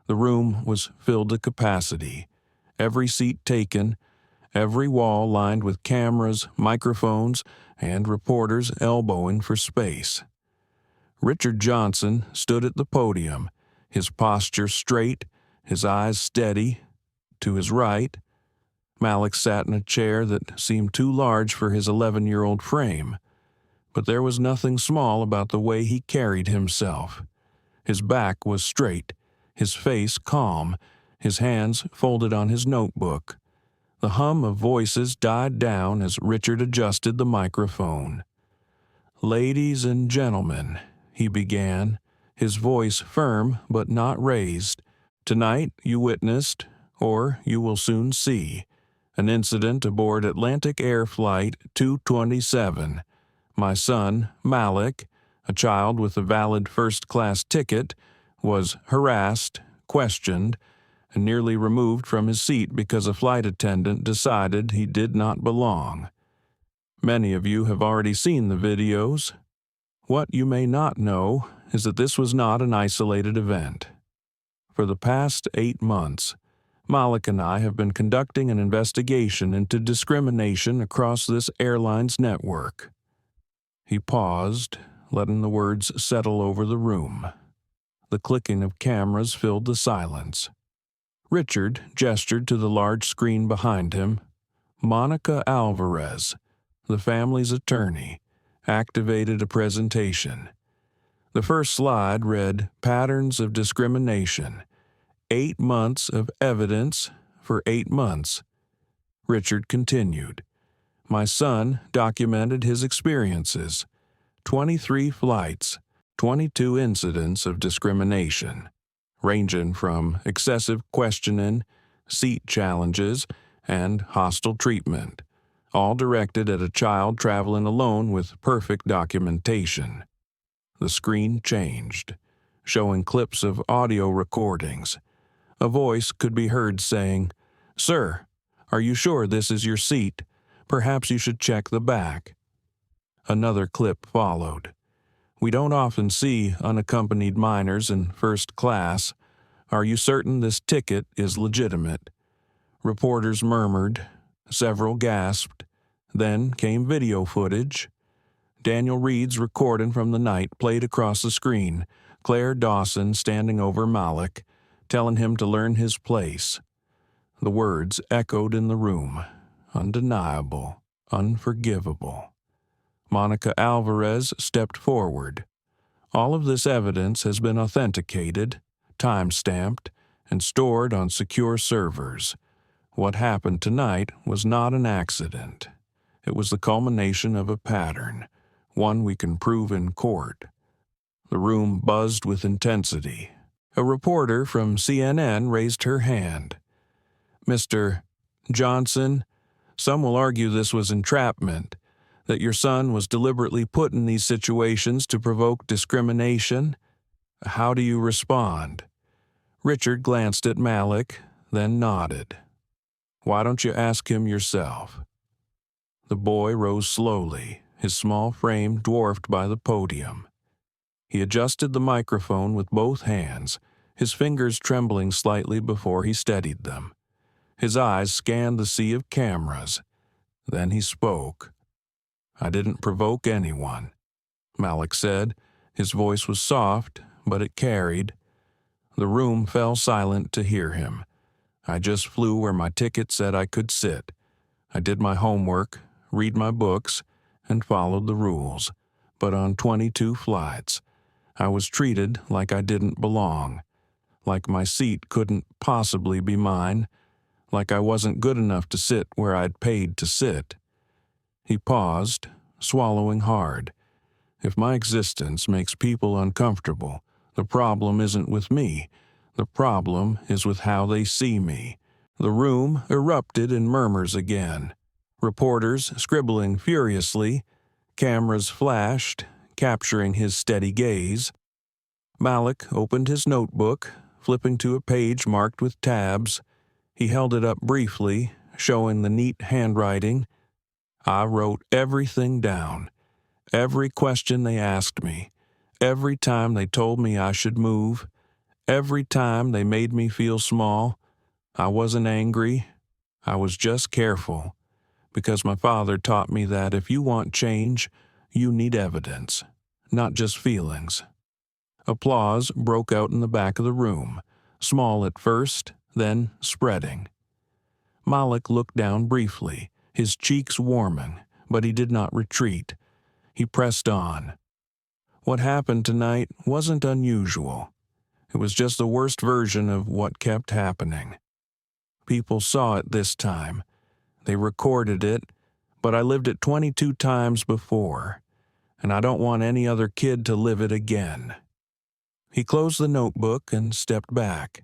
Speaker 1: The room was filled to capacity, every seat taken, every wall lined with cameras, microphones, and reporters elbowing for space. Richard Johnson stood at the podium, his posture straight, his eyes steady. To his right, Malik sat in a chair that seemed too large for his 11-year-old frame. But there was nothing small about the way he carried himself. His back was straight, his face calm, his hands folded on his notebook. The hum of voices died down as Richard adjusted the microphone. "Ladies and gentlemen," he began, his voice firm but not raised, "tonight you witnessed, or you will soon see, an incident aboard Atlantic Air Flight 227. My son, Malik, A child with a valid first-class ticket was harassed, questioned, and nearly removed from his seat because a flight attendant decided he did not belong. Many of you have already seen the videos. What you may not know is that this was not an isolated event. For the past 8 months, Malik and I have been conducting an investigation into discrimination across this airline's network. He paused, letting the words settle over the room. The clicking of cameras filled the silence. Richard gestured to the large screen behind him. Monica Alvarez, the family's attorney, activated a presentation. The first slide read, "Patterns of Discrimination. 8 months of evidence for 8 months." Richard continued, "My son documented his experiences. 23 flights, 22 incidents of discrimination, ranging from excessive questioning, seat challenges, and hostile treatment, all directed at a child traveling alone with perfect documentation." The screen changed, showing clips of audio recordings. A voice could be heard saying, "Sir, are you sure this is your seat? Perhaps you should check the back." Another clip followed. "We don't often see unaccompanied minors in first class. Are you certain this ticket is legitimate?" Reporters murmured. Several gasped. Then came video footage. Daniel Reed's recording from the night played across the screen, Claire Dawson standing over Malik, telling him to learn his place. The words echoed in the room. Undeniable, unforgivable. Monica Alvarez stepped forward. "All of this evidence has been authenticated, time-stamped, and stored on secure servers. What happened tonight was not an accident. It was the culmination of a pattern, one we can prove in court." The room buzzed with intensity. A reporter from CNN raised her hand. "Mr. Johnson, some will argue this was entrapment, that your son was deliberately put in these situations to provoke discrimination. How do you respond?" Richard glanced at Malik, then nodded. "Why don't you ask him yourself?" The boy rose slowly, his small frame dwarfed by the podium. He adjusted the microphone with both hands, his fingers trembling slightly before he steadied them. His eyes scanned the sea of cameras. Then he spoke. "I didn't provoke anyone," Malik said. His voice was soft, but it carried. The room fell silent to hear him. "I just flew where my ticket said I could sit. I did my homework, read my books, and followed the rules. But on 22 flights, I was treated like I didn't belong, like my seat couldn't possibly be mine, like I wasn't good enough to sit where I'd paid to sit." He paused, swallowing hard. "If my existence makes people uncomfortable, the problem isn't with me. The problem is with how they see me." The room erupted in murmurs again. Reporters scribbling furiously. Cameras flashed, capturing his steady gaze. Malik opened his notebook, flipping to a page marked with tabs. He held it up briefly, showing the neat handwriting. "I wrote everything down. Every question they asked me. Every time they told me I should move. Every time they made me feel small. I wasn't angry. I was just careful. Because my father taught me that if you want change, you need evidence, not just feelings." Applause broke out in the back of the room, small at first, then spreading. Malik looked down briefly, his cheeks warming, but he did not retreat. He pressed on. "What happened tonight wasn't unusual. It was just the worst version of what kept happening. People saw it this time. They recorded it, but I lived it 22 times before, and I don't want any other kid to live it again." He closed the notebook and stepped back.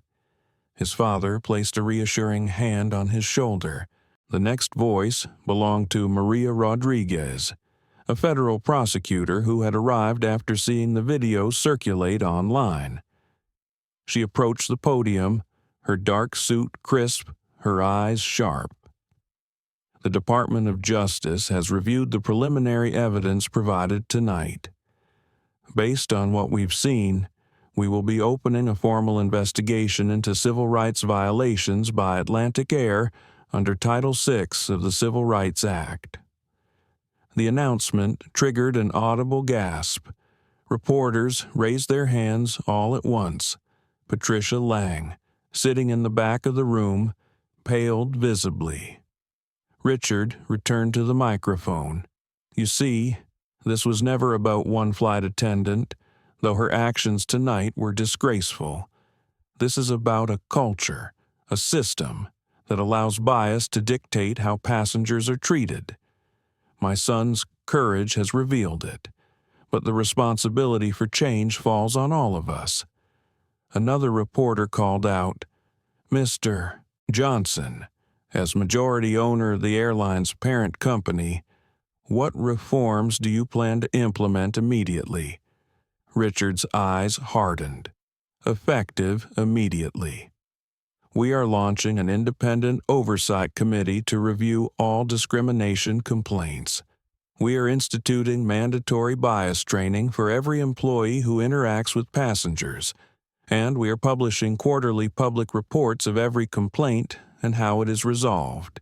Speaker 1: His father placed a reassuring hand on his shoulder. The next voice belonged to Maria Rodriguez, a federal prosecutor who had arrived after seeing the video circulate online. She approached the podium, her dark suit crisp, her eyes sharp. The Department of Justice has reviewed the preliminary evidence provided tonight. Based on what we've seen, we will be opening a formal investigation into civil rights violations by Atlantic Air under Title VI of the Civil Rights Act. The announcement triggered an audible gasp. Reporters raised their hands all at once. Patricia Lang, sitting in the back of the room, paled visibly. Richard returned to the microphone. You see, this was never about one flight attendant, though her actions tonight were disgraceful. This is about a culture, a system, that allows bias to dictate how passengers are treated. My son's courage has revealed it, but the responsibility for change falls on all of us. Another reporter called out, Mr. Johnson, as majority owner of the airline's parent company, what reforms do you plan to implement immediately? Richard's eyes hardened. Effective immediately. We are launching an independent oversight committee to review all discrimination complaints. We are instituting mandatory bias training for every employee who interacts with passengers, and we are publishing quarterly public reports of every complaint and how it is resolved.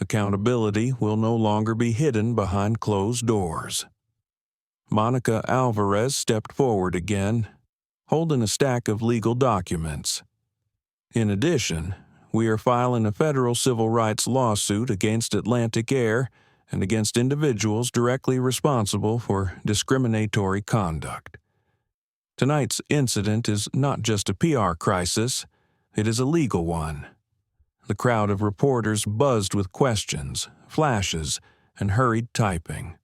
Speaker 1: Accountability will no longer be hidden behind closed doors. Monica Alvarez stepped forward again, holding a stack of legal documents. In addition, we are filing a federal civil rights lawsuit against Atlantic Air and against individuals directly responsible for discriminatory conduct. Tonight's incident is not just a PR crisis, it is a legal one. The crowd of reporters buzzed with questions, flashes, and hurried typing.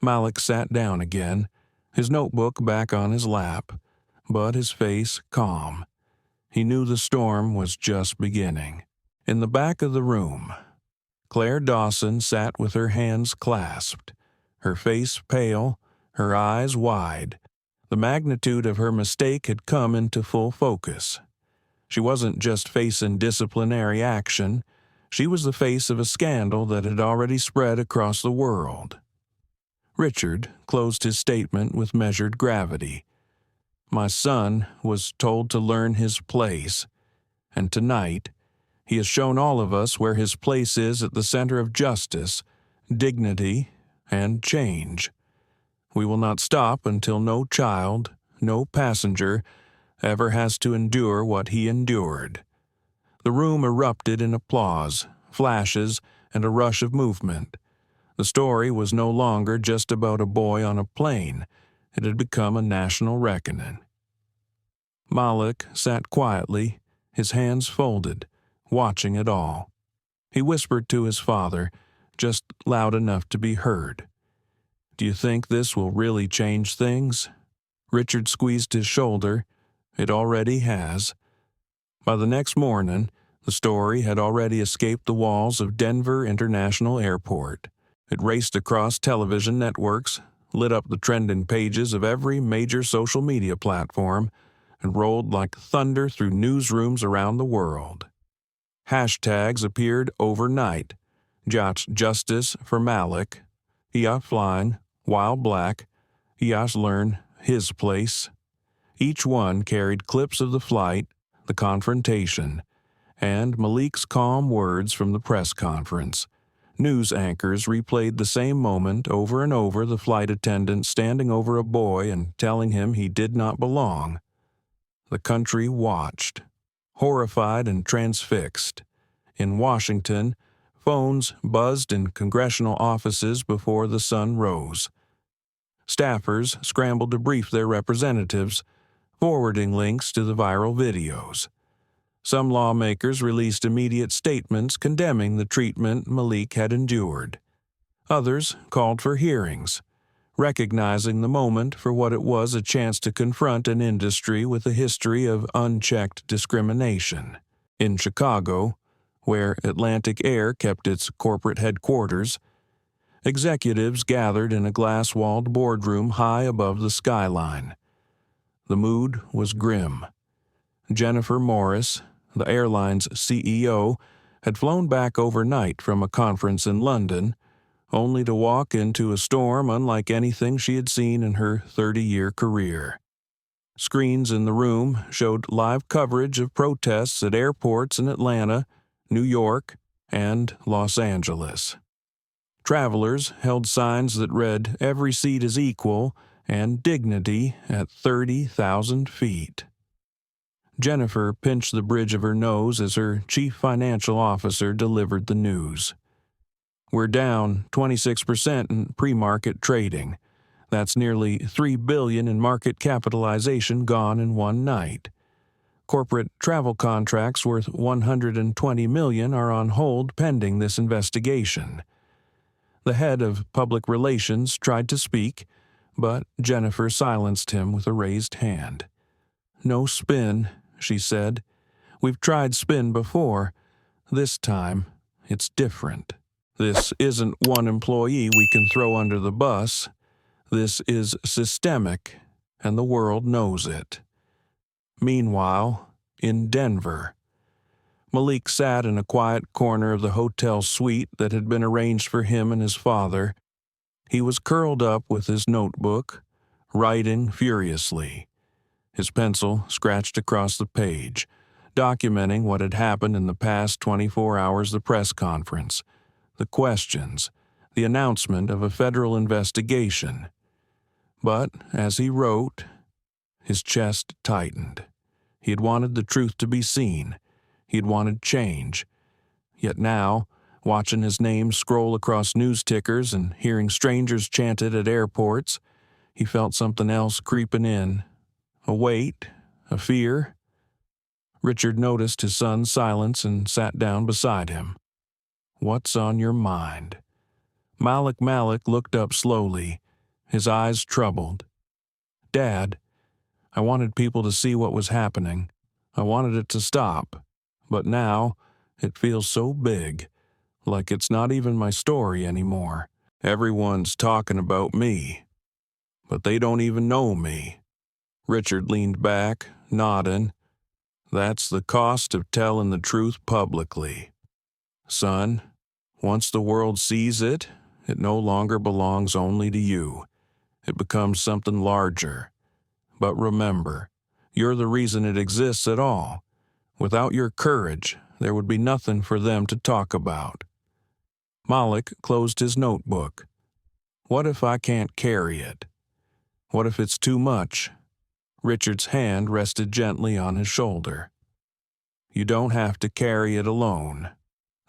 Speaker 1: Malik sat down again, his notebook back on his lap, but his face calm. He knew the storm was just beginning. In the back of the room, Claire Dawson sat with her hands clasped, her face pale, her eyes wide. The magnitude of her mistake had come into full focus. She wasn't just facing disciplinary action, she was the face of a scandal that had already spread across the world. Richard closed his statement with measured gravity. My son was told to learn his place, and tonight he has shown all of us where his place is at the center of justice, dignity, and change. We will not stop until no child, no passenger, ever has to endure what he endured. The room erupted in applause, flashes, and a rush of movement. The story was no longer just about a boy on a plane. It had become a national reckoning. Malik sat quietly, his hands folded, watching it all. He whispered to his father, just loud enough to be heard. Do you think this will really change things? Richard squeezed his shoulder. It already has. By the next morning, the story had already escaped the walls of Denver International Airport. It raced across television networks, lit up the trending pages of every major social media platform, and rolled like thunder through newsrooms around the world. Hashtags appeared overnight. Justice for Malik, Yacht Flying, While Black, Yacht Learn, His Place. Each one carried clips of the flight, the confrontation, and Malik's calm words from the press conference. News anchors replayed the same moment over and over, the flight attendant standing over a boy and telling him he did not belong. The country watched, horrified and transfixed. In Washington, phones buzzed in congressional offices before the sun rose. Staffers scrambled to brief their representatives, forwarding links to the viral videos. Some lawmakers released immediate statements condemning the treatment Malik had endured. Others called for hearings, recognizing the moment for what it was, a chance to confront an industry with a history of unchecked discrimination. In Chicago, where Atlantic Air kept its corporate headquarters, Executives gathered in a glass-walled boardroom high above the skyline. The mood was grim. Jennifer Morris, the airline's CEO, had flown back overnight from a conference in London, only to walk into a storm unlike anything she had seen in her 30-year career. Screens in the room showed live coverage of protests at airports in Atlanta, New York, and Los Angeles. Travelers held signs that read, "Every seat is equal," and "Dignity at 30,000 feet." Jennifer pinched the bridge of her nose as her chief financial officer delivered the news. "We're down 26% in pre-market trading. That's nearly $3 billion in market capitalization gone in one night. Corporate travel contracts worth $120 million are on hold pending this investigation." The head of public relations tried to speak, but Jennifer silenced him with a raised hand. "No spin," she said. "We've tried spin before. This time, it's different. This isn't one employee we can throw under the bus. This is systemic, and the world knows it." Meanwhile, in Denver, Malik sat in a quiet corner of the hotel suite that had been arranged for him and his father. He was curled up with his notebook, writing furiously. His pencil scratched across the page, documenting what had happened in the past 24 hours: the press conference, the questions, the announcement of a federal investigation. But as he wrote, his chest tightened. He had wanted the truth to be seen. He had wanted change. Yet now, watching his name scroll across news tickers and hearing strangers chanted at airports, he felt something else creeping in. A weight, a fear. Richard noticed his son's silence and sat down beside him. "What's on your mind?" Malik looked up slowly, his eyes troubled. "Dad, I wanted people to see what was happening. I wanted it to stop. But now, it feels so big, like it's not even my story anymore. Everyone's talking about me, but they don't even know me." Richard leaned back, nodding. "That's the cost of telling the truth publicly. Son, once the world sees it, it no longer belongs only to you. It becomes something larger. But remember, you're the reason it exists at all. Without your courage, there would be nothing for them to talk about." Malik closed his notebook. "What if I can't carry it? What if it's too much?" Richard's hand rested gently on his shoulder. "You don't have to carry it alone.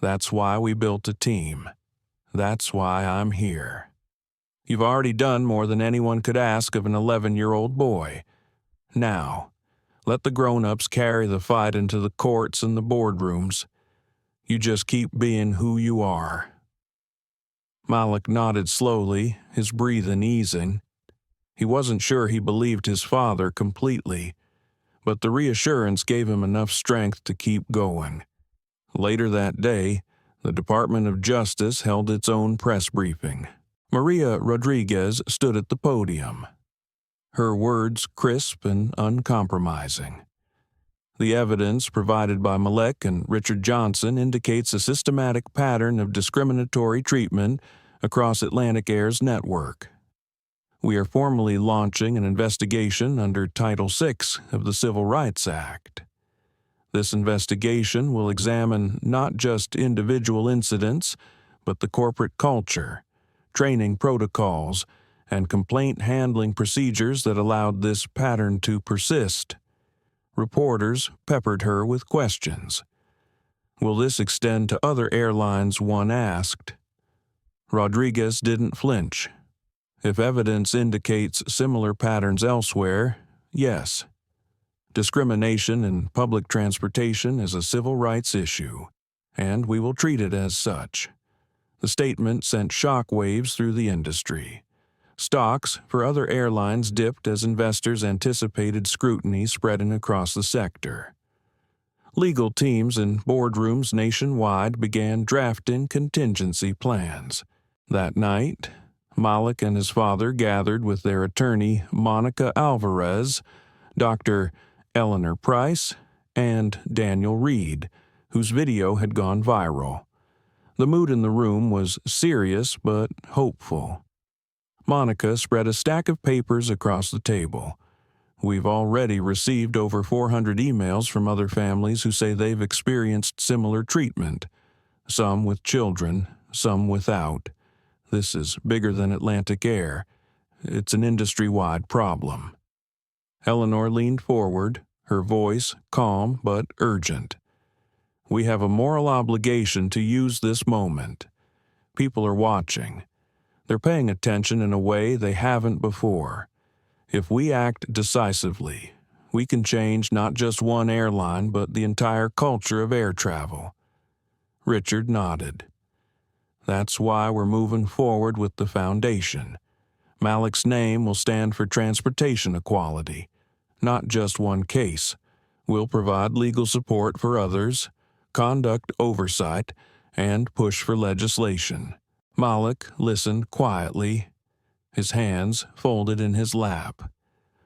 Speaker 1: That's why we built a team. That's why I'm here. You've already done more than anyone could ask of an 11-year-old boy. Now, let the grown-ups carry the fight into the courts and the boardrooms. You just keep being who you are." Malik nodded slowly, his breathing easing. He wasn't sure he believed his father completely, but the reassurance gave him enough strength to keep going. Later that day, the Department of Justice held its own press briefing. Maria Rodriguez stood at the podium, her words crisp and uncompromising. "The evidence provided by Malek and Richard Johnson indicates a systematic pattern of discriminatory treatment across Atlantic Air's network. We are formally launching an investigation under Title VI of the Civil Rights Act. This investigation will examine not just individual incidents, but the corporate culture, training protocols, and complaint handling procedures that allowed this pattern to persist." Reporters peppered her with questions. "Will this extend to other airlines?" one asked. Rodriguez didn't flinch. "If evidence indicates similar patterns elsewhere, yes. Discrimination in public transportation is a civil rights issue, and we will treat it as such." The statement sent shockwaves through the industry. Stocks for other airlines dipped as investors anticipated scrutiny spreading across the sector. Legal teams in boardrooms nationwide began drafting contingency plans. That night, Malik and his father gathered with their attorney Monica Alvarez, Dr. Eleanor Price, and Daniel Reed, whose video had gone viral. The mood in the room was serious but hopeful. Monica spread a stack of papers across the table. We've already received over 400 emails from other families who say they've experienced similar treatment, some with children, some without. This is bigger than Atlantic Air. It's an industry-wide problem. Eleanor leaned forward, her voice calm but urgent. We have a moral obligation to use this moment. People are watching. They're paying attention in a way they haven't before. If we act decisively, we can change not just one airline but the entire culture of air travel. Richard nodded. That's why we're moving forward with the foundation. Malik's name will stand for transportation equality, not just one case. We'll provide legal support for others, conduct oversight, and push for legislation. Malik listened quietly, his hands folded in his lap.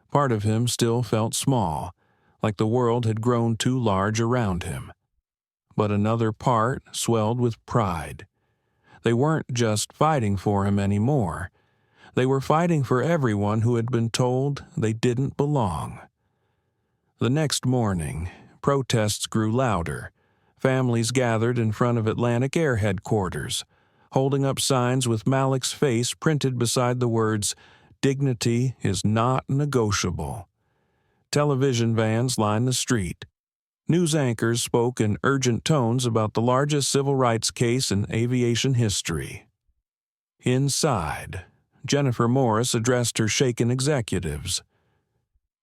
Speaker 1: Part of him still felt small, like the world had grown too large around him. But another part swelled with pride. They weren't just fighting for him anymore. They were fighting for everyone who had been told they didn't belong. The next morning, protests grew louder. Families gathered in front of Atlantic Air headquarters, holding up signs with Malik's face printed beside the words, "Dignity is not negotiable." Television vans lined the street. News anchors spoke in urgent tones about the largest civil rights case in aviation history. Inside, Jennifer Morris addressed her shaken executives.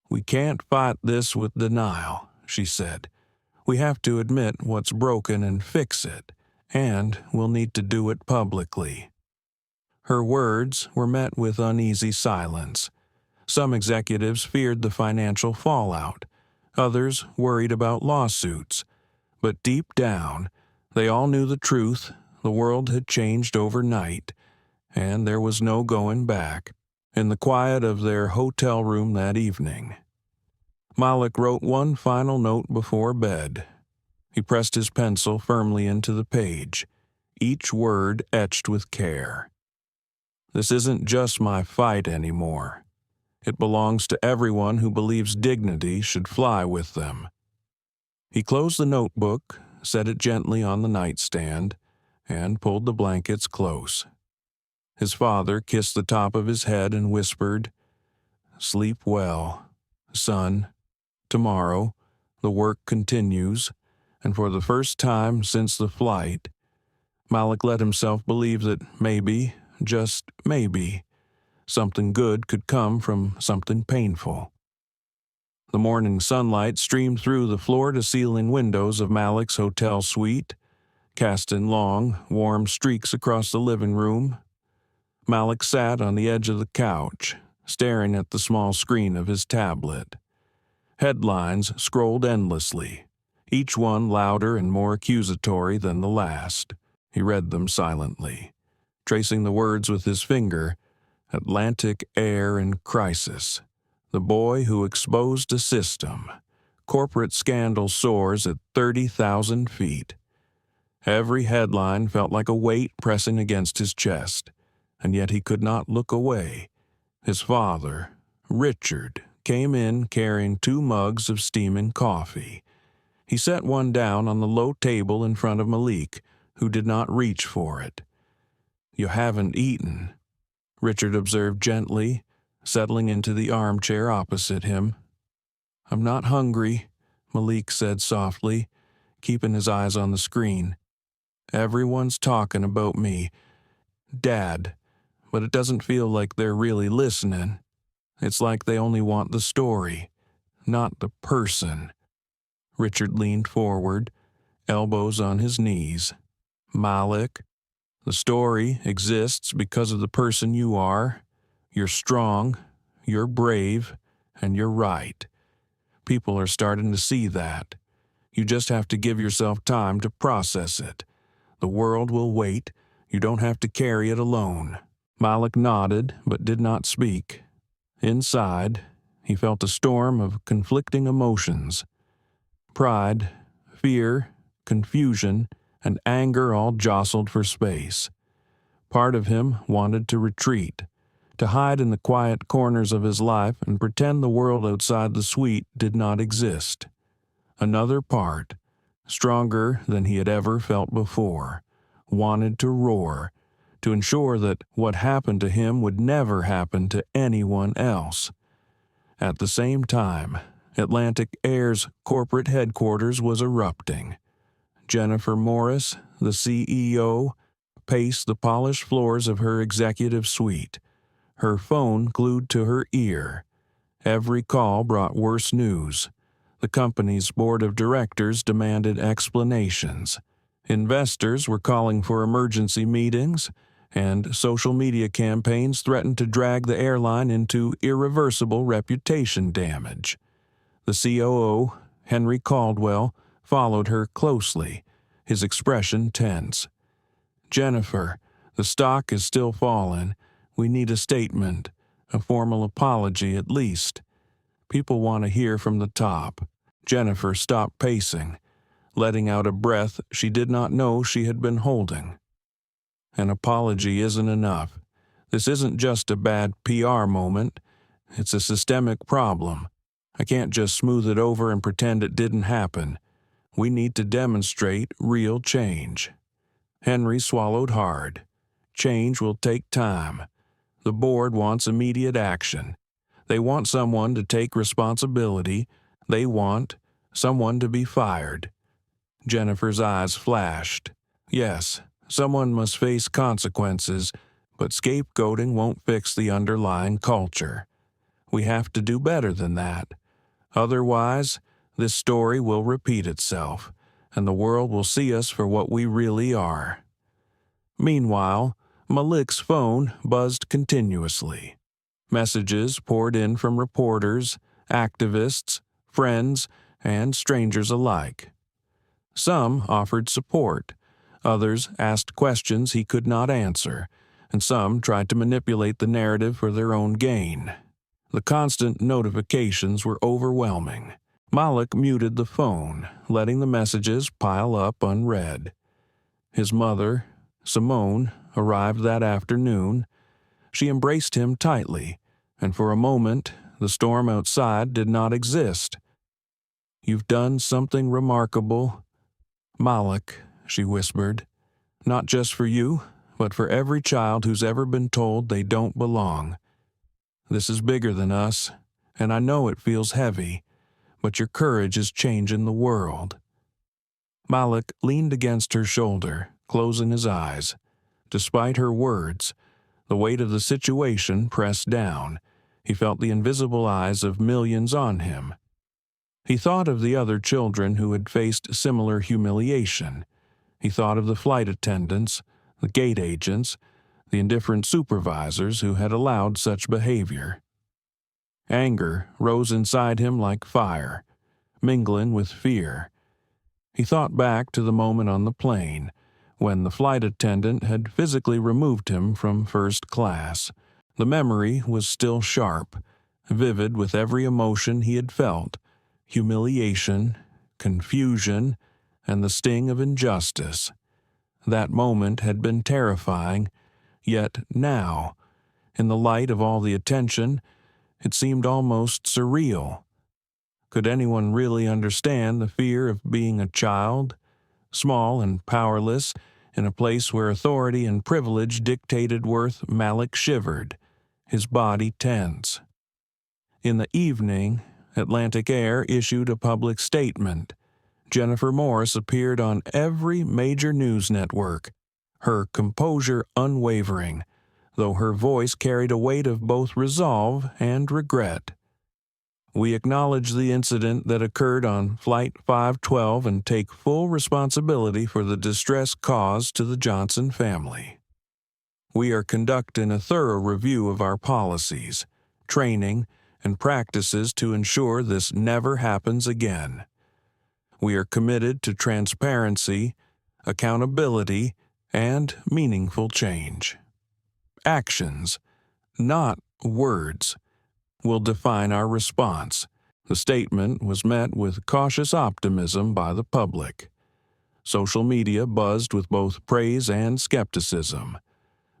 Speaker 1: "We can't fight this with denial," she said. "We have to admit what's broken and fix it, and we'll need to do it publicly." Her words were met with uneasy silence. Some executives feared the financial fallout. Others worried about lawsuits. But deep down, they all knew the truth. The world had changed overnight, and there was no going back. In the quiet of their hotel room that evening, Malik wrote one final note before bed. He pressed his pencil firmly into the page, each word etched with care. "This isn't just my fight anymore. It belongs to everyone who believes dignity should fly with them." He closed the notebook, set it gently on the nightstand, and pulled the blankets close. His father kissed the top of his head and whispered, "Sleep well, son. Tomorrow, the work continues," and for the first time since the flight, Malik let himself believe that maybe, just maybe, something good could come from something painful. The morning sunlight streamed through the floor-to-ceiling windows of Malik's hotel suite, casting long, warm streaks across the living room. Malik sat on the edge of the couch, staring at the small screen of his tablet. Headlines scrolled endlessly, each one louder and more accusatory than the last. He read them silently, tracing the words with his finger. Atlantic Air in crisis. The boy who exposed a system. Corporate scandal soars at 30,000 feet. Every headline felt like a weight pressing against his chest, and yet he could not look away. His father, Richard, came in carrying 2 mugs of steaming coffee. He set one down on the low table in front of Malik, who did not reach for it. "You haven't eaten," Richard observed gently, settling into the armchair opposite him. "I'm not hungry," Malik said softly, keeping his eyes on the screen. "Everyone's talking about me, Dad, but it doesn't feel like they're really listening. It's like they only want the story, not the person." Richard leaned forward, elbows on his knees. "Malik, the story exists because of the person you are. You're strong, you're brave, and you're right. People are starting to see that. You just have to give yourself time to process it. The world will wait. You don't have to carry it alone." Malik nodded but did not speak. Inside, he felt a storm of conflicting emotions. Pride, fear, confusion, and anger all jostled for space. Part of him wanted to retreat, to hide in the quiet corners of his life and pretend the world outside the suite did not exist. Another part, stronger than he had ever felt before, wanted to roar, to ensure that what happened to him would never happen to anyone else. At the same time, Atlantic Air's corporate headquarters was erupting. Jennifer Morris, the CEO, paced the polished floors of her executive suite, her phone glued to her ear. Every call brought worse news. The company's board of directors demanded explanations. Investors were calling for emergency meetings, and social media campaigns threatened to drag the airline into irreversible reputation damage. The COO, Henry Caldwell, followed her closely, his expression tense. "Jennifer, the stock is still falling. We need a statement, a formal apology at least. People want to hear from the top." Jennifer stopped pacing, letting out a breath she did not know she had been holding. "An apology isn't enough. This isn't just a bad PR moment. It's a systemic problem. I can't just smooth it over and pretend it didn't happen. We need to demonstrate real change." Henry swallowed hard. Change will take time. The board wants immediate action. They want someone to take responsibility. They want someone to be fired. Jennifer's eyes flashed. Yes, someone must face consequences, but scapegoating won't fix the underlying culture. We have to do better than that. Otherwise, this story will repeat itself, and the world will see us for what we really are. Meanwhile, Malik's phone buzzed continuously. Messages poured in from reporters, activists, friends, and strangers alike. Some offered support, others asked questions he could not answer, and some tried to manipulate the narrative for their own gain. The constant notifications were overwhelming. Malik muted the phone, letting the messages pile up unread. His mother, Simone, arrived that afternoon. She embraced him tightly, and for a moment the storm outside did not exist. "You've done something remarkable, Malik," she whispered. "Not just for you, but for every child who's ever been told they don't belong. This is bigger than us, and I know it feels heavy, but your courage is changing the world." Malik leaned against her shoulder, closing his eyes. Despite her words, the weight of the situation pressed down. He felt the invisible eyes of millions on him. He thought of the other children who had faced similar humiliation. He thought of the flight attendants, the gate agents, the indifferent supervisors who had allowed such behavior. Anger rose inside him like fire, mingling with fear. He thought back to the moment on the plane, when the flight attendant had physically removed him from first class. The memory was still sharp, vivid with every emotion he had felt: humiliation, confusion, and the sting of injustice. That moment had been terrifying, yet now, in the light of all the attention, it seemed almost surreal. Could anyone really understand the fear of being a child, small and powerless, in a place where authority and privilege dictated worth? Malik shivered, his body tense. In the evening, Atlantic Air issued a public statement. Jennifer Morris appeared on every major news network, her composure unwavering, though her voice carried a weight of both resolve and regret. "We acknowledge the incident that occurred on Flight 512 and take full responsibility for the distress caused to the Johnson family. We are conducting a thorough review of our policies, training, and practices to ensure this never happens again. We are committed to transparency, accountability, and meaningful change. Actions, not words, will define our response. The statement was met with cautious optimism by the public. Social media buzzed with both praise and skepticism.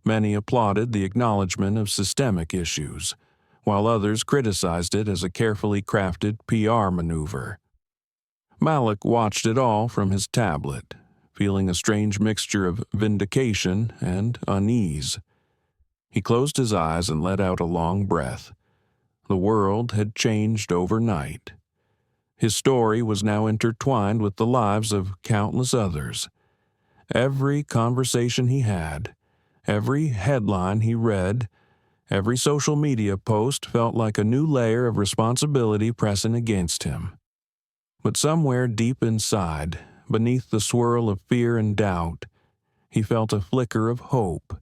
Speaker 1: Many applauded the acknowledgement of systemic issues, while others criticized it as a carefully crafted PR maneuver. Malik watched it all from his tablet, feeling a strange mixture of vindication and unease. He closed his eyes and let out a long breath. The world had changed overnight. His story was now intertwined with the lives of countless others. Every conversation he had, every headline he read, every social media post felt like a new layer of responsibility pressing against him. But somewhere deep inside, beneath the swirl of fear and doubt, he felt a flicker of hope.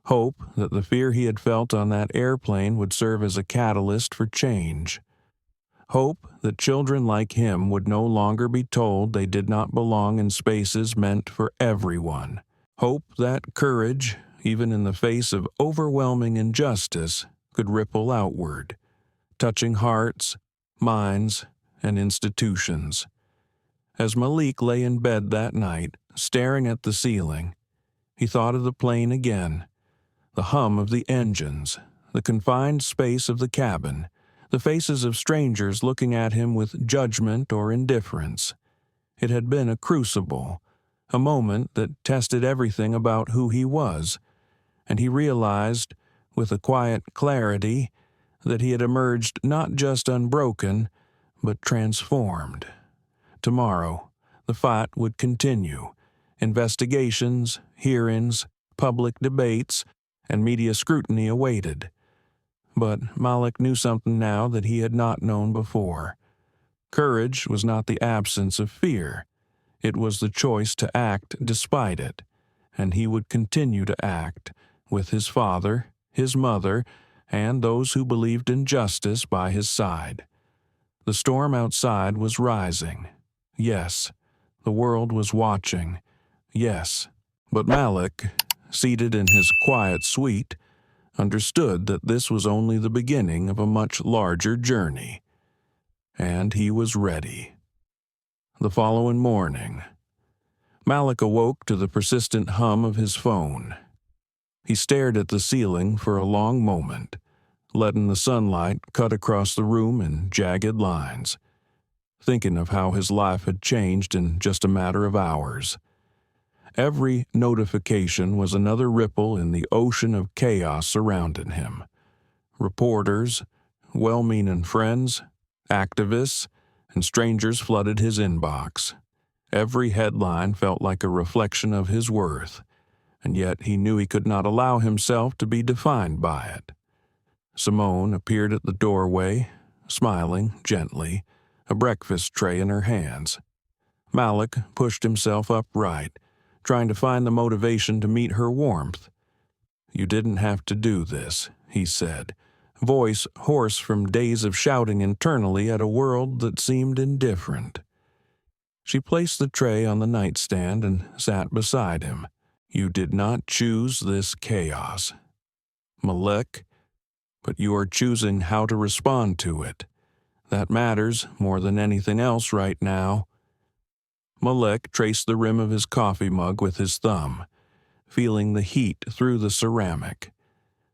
Speaker 1: Hope that the fear he had felt on that airplane would serve as a catalyst for change. Hope that children like him would no longer be told they did not belong in spaces meant for everyone. Hope that courage, even in the face of overwhelming injustice, could ripple outward, touching hearts, minds, and institutions. As Malik lay in bed that night, staring at the ceiling, he thought of the plane again. The hum of the engines, the confined space of the cabin, the faces of strangers looking at him with judgment or indifference. It had been a crucible, a moment that tested everything about who he was, and he realized, with a quiet clarity, that he had emerged not just unbroken, but transformed. Tomorrow, the fight would continue. Investigations, hearings, public debates, and media scrutiny awaited. But Malik knew something now that he had not known before. Courage was not the absence of fear. It was the choice to act despite it, and he would continue to act with his father, his mother, and those who believed in justice by his side. The storm outside was rising. Yes, the world was watching. Yes, but Malik, seated in his quiet suite, understood that this was only the beginning of a much larger journey. And he was ready. The following morning, Malik awoke to the persistent hum of his phone. He stared at the ceiling for a long moment, letting the sunlight cut across the room in jagged lines, thinking of how his life had changed in just a matter of hours. Every notification was another ripple in the ocean of chaos surrounding him. Reporters, well-meaning friends, activists, and strangers flooded his inbox. Every headline felt like a reflection of his worth, and yet he knew he could not allow himself to be defined by it. Simone appeared at the doorway, smiling gently, a breakfast tray in her hands. Malik pushed himself upright, trying to find the motivation to meet her warmth. "You didn't have to do this," he said, voice hoarse from days of shouting internally at a world that seemed indifferent. She placed the tray on the nightstand and sat beside him. "You did not choose this chaos, Malik, but you are choosing how to respond to it. That matters more than anything else right now." Malik traced the rim of his coffee mug with his thumb, feeling the heat through the ceramic.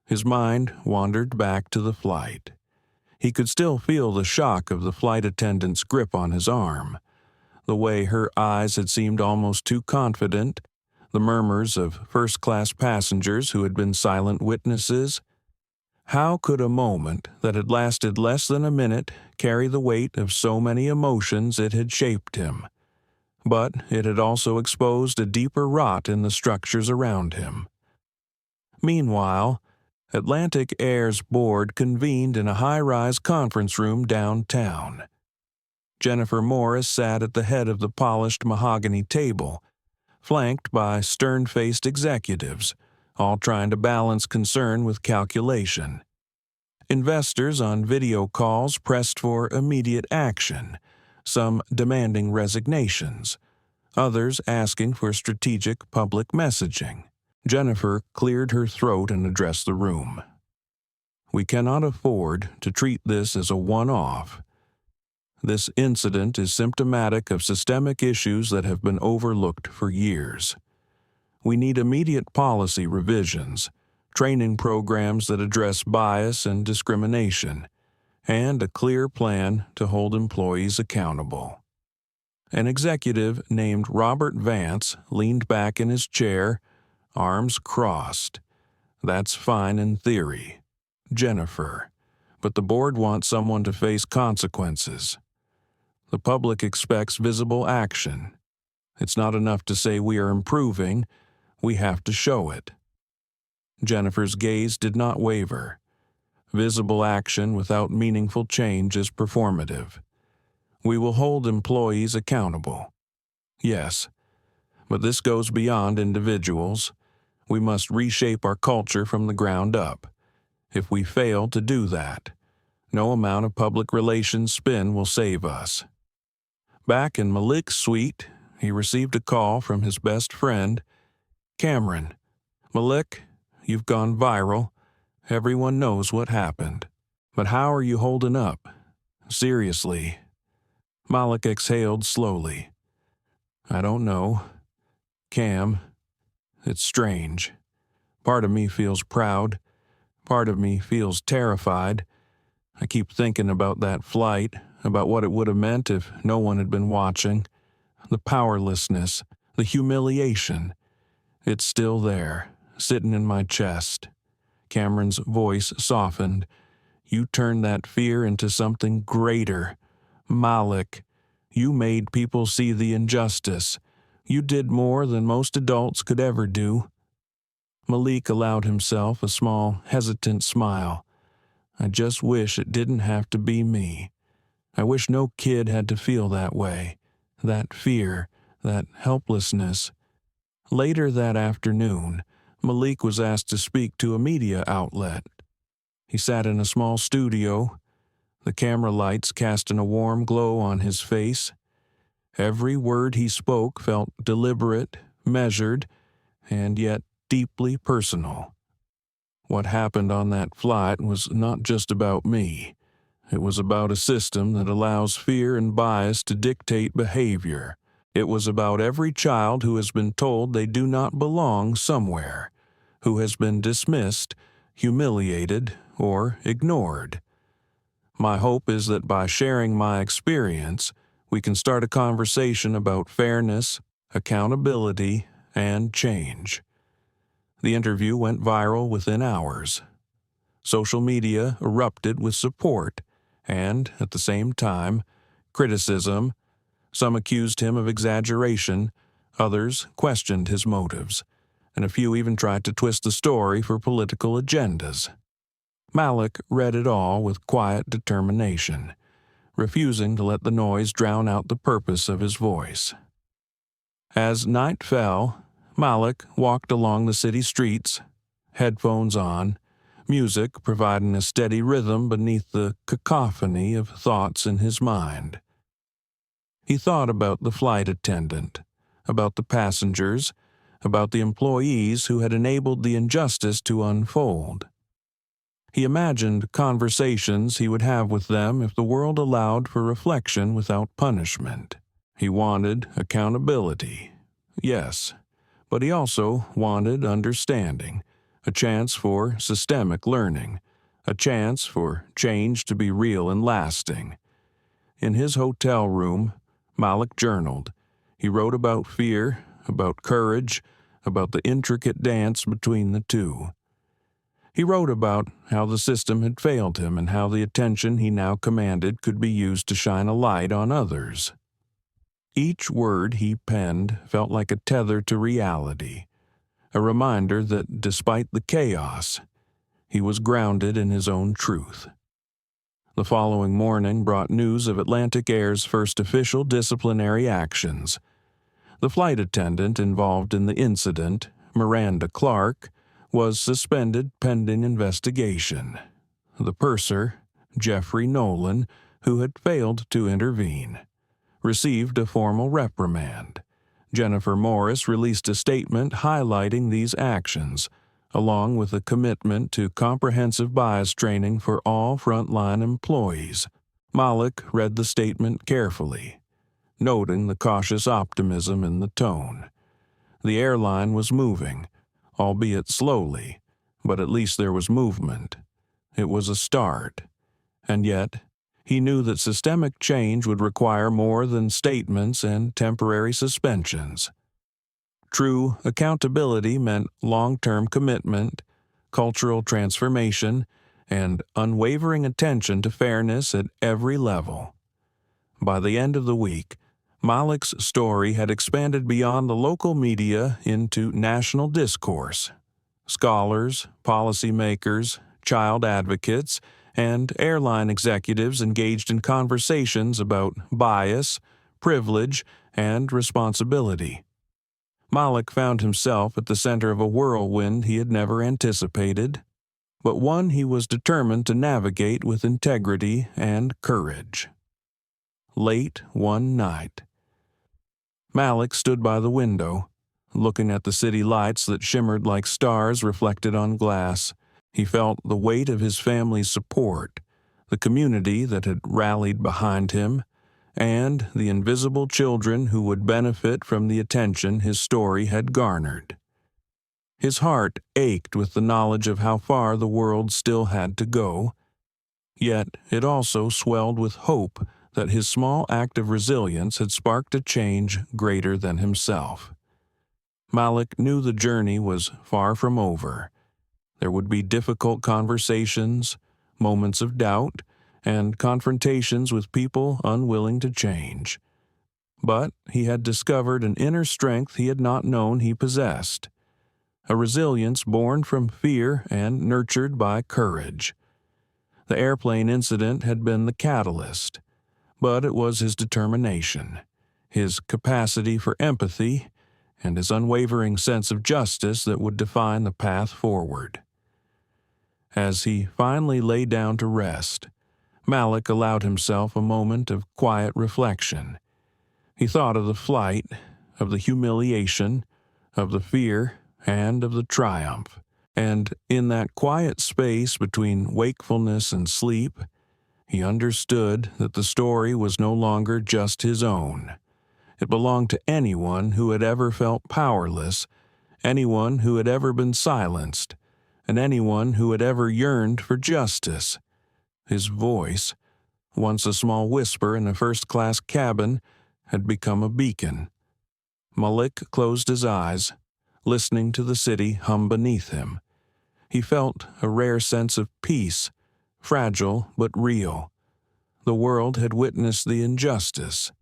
Speaker 1: His mind wandered back to the flight. He could still feel the shock of the flight attendant's grip on his arm, the way her eyes had seemed almost too confident, the murmurs of first-class passengers who had been silent witnesses. How could a moment that had lasted less than a minute carry the weight of so many emotions it had shaped him? But it had also exposed a deeper rot in the structures around him. Meanwhile, Atlantic Air's board convened in a high-rise conference room downtown. Jennifer Morris sat at the head of the polished mahogany table, flanked by stern-faced executives, all trying to balance concern with calculation. Investors on video calls pressed for immediate action, some demanding resignations, others asking for strategic public messaging. Jennifer cleared her throat and addressed the room. We cannot afford to treat this as a one-off. This incident is symptomatic of systemic issues that have been overlooked for years. We need immediate policy revisions, training programs that address bias and discrimination, and a clear plan to hold employees accountable. An executive named Robert Vance leaned back in his chair, arms crossed. That's fine in theory, Jennifer, but the board wants someone to face consequences. The public expects visible action. It's not enough to say we are improving, we have to show it. Jennifer's gaze did not waver. Visible action without meaningful change is performative. We will hold employees accountable. Yes, but this goes beyond individuals. We must reshape our culture from the ground up. If we fail to do that, no amount of public relations spin will save us. Back in Malik's suite, he received a call from his best friend, Cameron. Malik, you've gone viral. Everyone knows what happened. But how are you holding up? Seriously. Malik exhaled slowly. I don't know. Cam, it's strange. Part of me feels proud. Part of me feels terrified. I keep thinking about that flight, about what it would have meant if no one had been watching. The powerlessness, the humiliation. It's still there, sitting in my chest. Cameron's voice softened. You turned that fear into something greater. Malik, you made people see the injustice. You did more than most adults could ever do. Malik allowed himself a small, hesitant smile. I just wish it didn't have to be me. I wish no kid had to feel that way. That fear, that helplessness. Later that afternoon, Malik was asked to speak to a media outlet. He sat in a small studio, the camera lights casting a warm glow on his face. Every word he spoke felt deliberate, measured, and yet deeply personal. What happened on that flight was not just about me. It was about a system that allows fear and bias to dictate behavior. It was about every child who has been told they do not belong somewhere, who has been dismissed, humiliated, or ignored. My hope is that by sharing my experience, we can start a conversation about fairness, accountability, and change. The interview went viral within hours. Social media erupted with support, and, at the same time, criticism. Some accused him of exaggeration, others questioned his motives, and a few even tried to twist the story for political agendas. Malik read it all with quiet determination, refusing to let the noise drown out the purpose of his voice. As night fell, Malik walked along the city streets, headphones on, music providing a steady rhythm beneath the cacophony of thoughts in his mind. He thought about the flight attendant, about the passengers, about the employees who had enabled the injustice to unfold. He imagined conversations he would have with them if the world allowed for reflection without punishment. He wanted accountability, yes, but he also wanted understanding, a chance for systemic learning, a chance for change to be real and lasting. In his hotel room, Malik journaled. He wrote about fear, about courage, about the intricate dance between the two. He wrote about how the system had failed him and how the attention he now commanded could be used to shine a light on others. Each word he penned felt like a tether to reality, a reminder that despite the chaos, he was grounded in his own truth. The following morning brought news of Atlantic Air's first official disciplinary actions. The flight attendant involved in the incident, Miranda Clark, was suspended pending investigation. The purser, Jeffrey Nolan, who had failed to intervene, received a formal reprimand, Jennifer Morris released a statement highlighting these actions, along with a commitment to comprehensive bias training for all frontline employees. Malik read the statement carefully, noting the cautious optimism in the tone. The airline was moving, albeit slowly, but at least there was movement. It was a start. And yet, he knew that systemic change would require more than statements and temporary suspensions. True accountability meant long-term commitment, cultural transformation, and unwavering attention to fairness at every level. By the end of the week, Malik's story had expanded beyond the local media into national discourse. Scholars, policymakers, child advocates, and airline executives engaged in conversations about bias, privilege, and responsibility. Malik found himself at the center of a whirlwind he had never anticipated, but one he was determined to navigate with integrity and courage. Late one night, Malik stood by the window, looking at the city lights that shimmered like stars reflected on glass. He felt the weight of his family's support, the community that had rallied behind him, and the invisible children who would benefit from the attention his story had garnered. His heart ached with the knowledge of how far the world still had to go, yet it also swelled with hope that his small act of resilience had sparked a change greater than himself. Malik knew the journey was far from over. There would be difficult conversations, moments of doubt, and confrontations with people unwilling to change. But he had discovered an inner strength he had not known he possessed, a resilience born from fear and nurtured by courage. The airplane incident had been the catalyst, but it was his determination, his capacity for empathy, and his unwavering sense of justice that would define the path forward. As he finally lay down to rest, Malik allowed himself a moment of quiet reflection. He thought of the flight, of the humiliation, of the fear, and of the triumph. And in that quiet space between wakefulness and sleep, he understood that the story was no longer just his own. It belonged to anyone who had ever felt powerless, anyone who had ever been silenced, and anyone who had ever yearned for justice. His voice, once a small whisper in a first-class cabin, had become a beacon. Malik closed his eyes, listening to the city hum beneath him. He felt a rare sense of peace, fragile but real. The world had witnessed the injustice.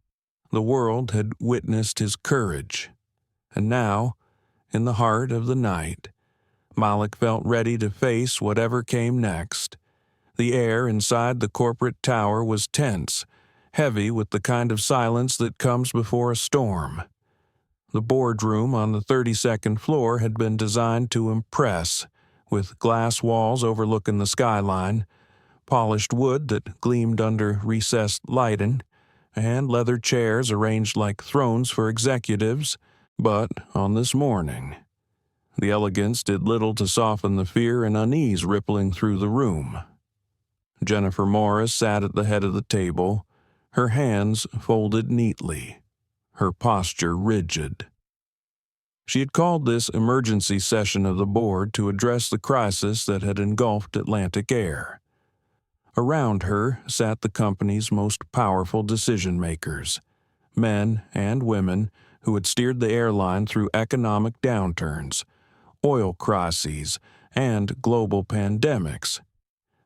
Speaker 1: The world had witnessed his courage. And now, in the heart of the night, Malik felt ready to face whatever came next. The air inside the corporate tower was tense, heavy with the kind of silence that comes before a storm. The boardroom on the 32nd floor had been designed to impress, with glass walls overlooking the skyline, polished wood that gleamed under recessed lighting, and leather chairs arranged like thrones for executives. But on this morning, the elegance did little to soften the fear and unease rippling through the room. Jennifer Morris sat at the head of the table, her hands folded neatly, her posture rigid. She had called this emergency session of the board to address the crisis that had engulfed Atlantic Air. Around her sat the company's most powerful decision-makers, men and women who had steered the airline through economic downturns, oil crises, and global pandemics.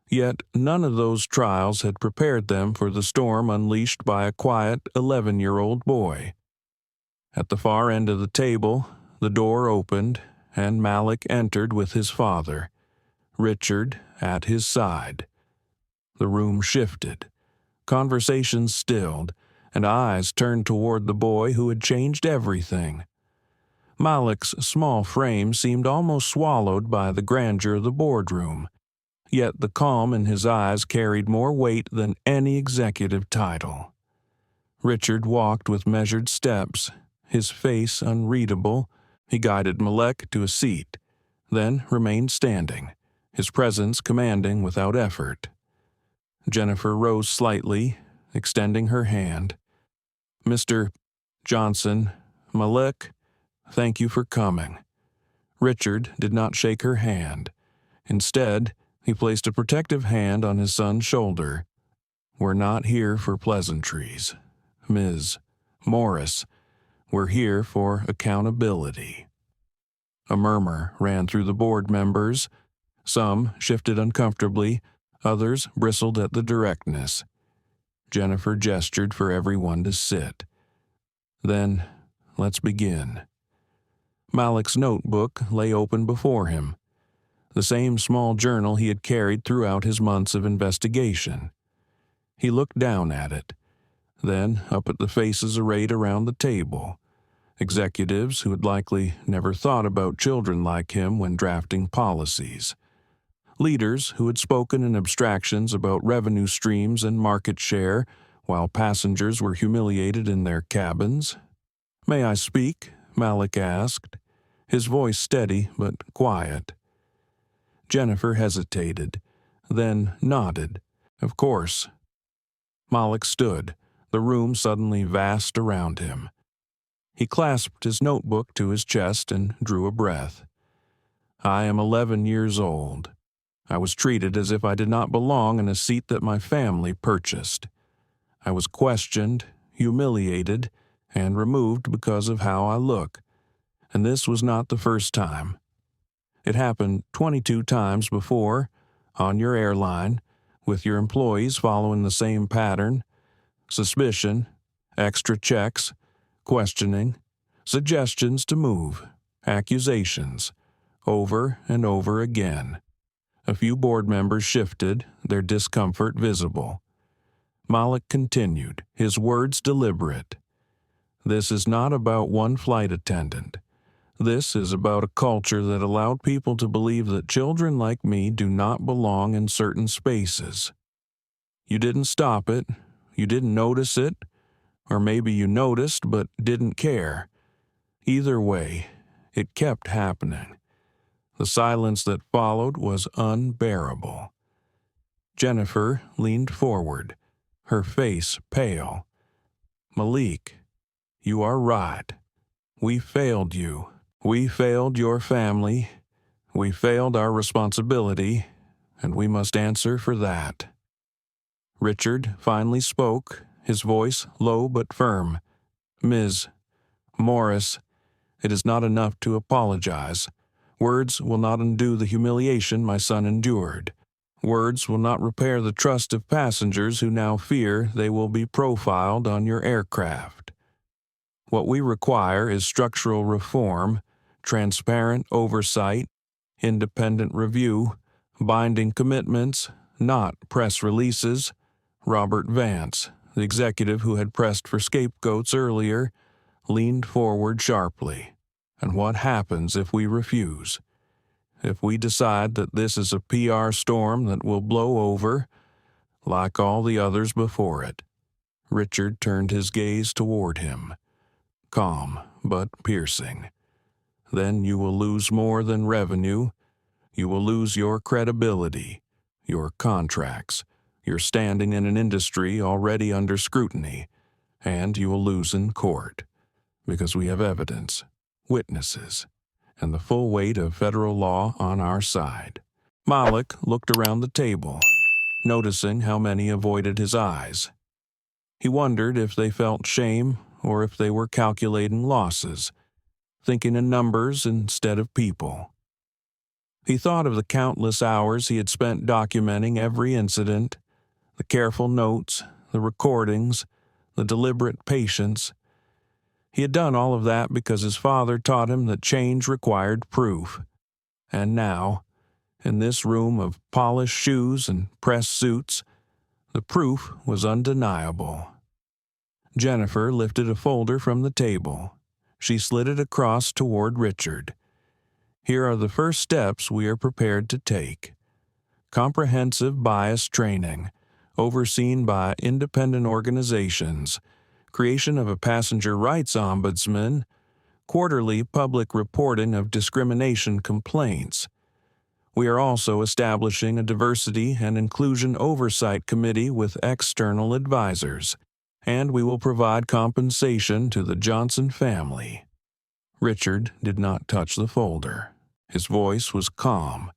Speaker 1: Yet none of those trials had prepared them for the storm unleashed by a quiet 11-year-old boy. At the far end of the table, the door opened, and Malik entered with his father, Richard, at his side. The room shifted, conversations stilled, and eyes turned toward the boy who had changed everything. Malik's small frame seemed almost swallowed by the grandeur of the boardroom, yet the calm in his eyes carried more weight than any executive title. Richard walked with measured steps, his face unreadable, he guided Malek to a seat, then remained standing, his presence commanding without effort. Jennifer rose slightly, extending her hand. "Mr. Johnson, Malek, thank you for coming." Richard did not shake her hand. Instead, he placed a protective hand on his son's shoulder. "We're not here for pleasantries. Ms. Morris, we're here for accountability." A murmur ran through the board members. Some shifted uncomfortably, others bristled at the directness. Jennifer gestured for everyone to sit. "Then, let's begin." Malek's notebook lay open before him, the same small journal he had carried throughout his months of investigation. He looked down at it, then up at the faces arrayed around the table, executives who had likely never thought about children like him when drafting policies, leaders who had spoken in abstractions about revenue streams and market share while passengers were humiliated in their cabins. "May I speak?" Malek asked, his voice steady but quiet. Jennifer hesitated, then nodded. "Of course." Malek stood, the room suddenly vast around him. He clasped his notebook to his chest and drew a breath. "I am 11 years old. I was treated as if I did not belong in a seat that my family purchased. I was questioned, humiliated, and removed because of how I look. And this was not the first time. It happened 22 times before, on your airline, with your employees following the same pattern: suspicion, extra checks, questioning, suggestions to move, accusations, over and over again." A few board members shifted, their discomfort visible. Malek continued, his words deliberate. "This is not about one flight attendant. This is about a culture that allowed people to believe that children like me do not belong in certain spaces. You didn't stop it, you didn't notice it, or maybe you noticed but didn't care. Either way, it kept happening. The silence that followed was unbearable." Jennifer leaned forward, her face pale. "Malik, you are right. We failed you. We failed your family. We failed our responsibility, and we must answer for that." Richard finally spoke, his voice low but firm. "Ms. Morris, it is not enough to apologize. Words will not undo the humiliation my son endured. Words will not repair the trust of passengers who now fear they will be profiled on your aircraft. What we require is structural reform, transparent oversight, independent review, binding commitments, not press releases." Robert Vance, the executive who had pressed for scapegoats earlier, leaned forward sharply. "And what happens if we refuse? If we decide that this is a PR storm that will blow over, like all the others before it?" Richard turned his gaze toward him, calm but piercing. "Then you will lose more than revenue. You will lose your credibility, your contracts, your standing in an industry already under scrutiny, and you will lose in court, because we have evidence, witnesses, and the full weight of federal law on our side." Malek looked around the table, noticing how many avoided his eyes. He wondered if they felt shame or if they were calculating losses, thinking in numbers instead of people. He thought of the countless hours he had spent documenting every incident, the careful notes, the recordings, the deliberate patience. He had done all of that because his father taught him that change required proof. And now, in this room of polished shoes and pressed suits, the proof was undeniable. Jennifer lifted a folder from the table. She slid it across toward Richard. "Here are the first steps we are prepared to take. Comprehensive bias training, overseen by independent organizations, creation of a passenger rights ombudsman, quarterly public reporting of discrimination complaints. We are also establishing a diversity and inclusion oversight committee with external advisors, and we will provide compensation to the Johnson family. Richard did not touch the folder. His voice was calm,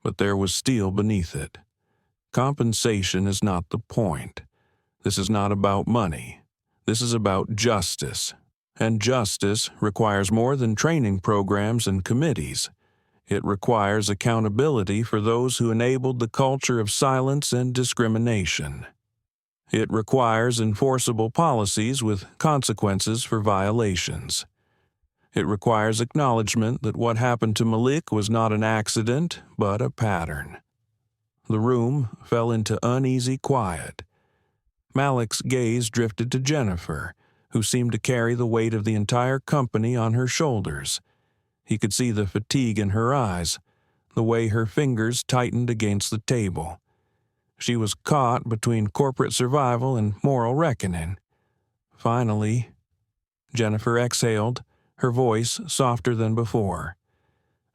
Speaker 1: but there was steel beneath it. Compensation is not the point. This is not about money. This is about justice. And justice requires more than training programs and committees. It requires accountability for those who enabled the culture of silence and discrimination. It requires enforceable policies with consequences for violations. It requires acknowledgement that what happened to Malik was not an accident, but a pattern. The room fell into uneasy quiet. Malik's gaze drifted to Jennifer, who seemed to carry the weight of the entire company on her shoulders. He could see the fatigue in her eyes, the way her fingers tightened against the table. She was caught between corporate survival and moral reckoning. Finally, Jennifer exhaled, her voice softer than before.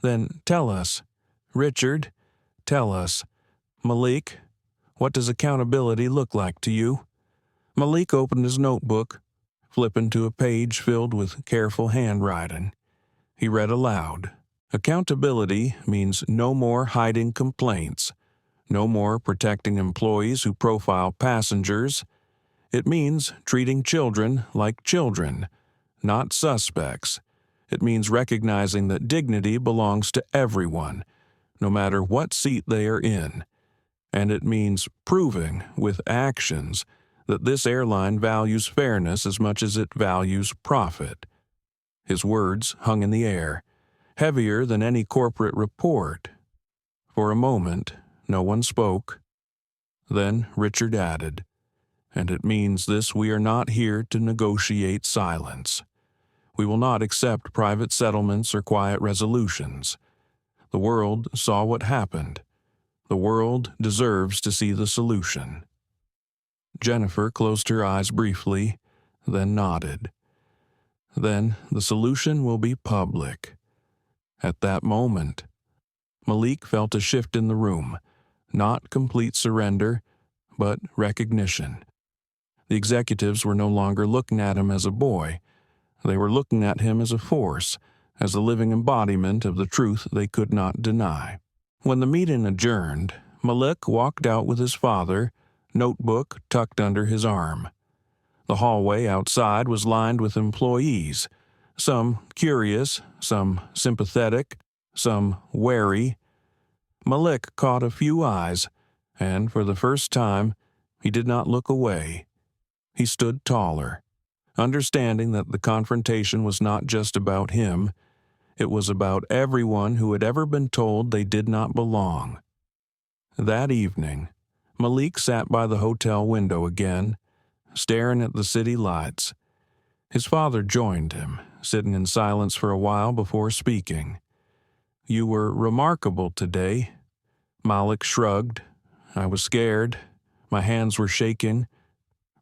Speaker 1: Then tell us, Richard, tell us, Malik, what does accountability look like to you? Malik opened his notebook, flipping to a page filled with careful handwriting. He read aloud. Accountability means no more hiding complaints, no more protecting employees who profile passengers. It means treating children like children, not suspects. It means recognizing that dignity belongs to everyone, no matter what seat they are in. And it means proving with actions that this airline values fairness as much as it values profit. His words hung in the air, heavier than any corporate report. For a moment, no one spoke. Then Richard added, "And it means this: we are not here to negotiate silence. We will not accept private settlements or quiet resolutions. The world saw what happened. The world deserves to see the solution." Jennifer closed her eyes briefly, then nodded. Then the solution will be public. At that moment, Malik felt a shift in the room, not complete surrender, but recognition. The executives were no longer looking at him as a boy. They were looking at him as a force, as a living embodiment of the truth they could not deny. When the meeting adjourned, Malik walked out with his father, notebook tucked under his arm. The hallway outside was lined with employees, some curious, some sympathetic, some wary. Malik caught a few eyes, and for the first time, he did not look away. He stood taller, understanding that the confrontation was not just about him. It was about everyone who had ever been told they did not belong. That evening, Malik sat by the hotel window again, staring at the city lights. His father joined him, sitting in silence for a while before speaking. "You were remarkable today." Malik shrugged. "I was scared. My hands were shaking."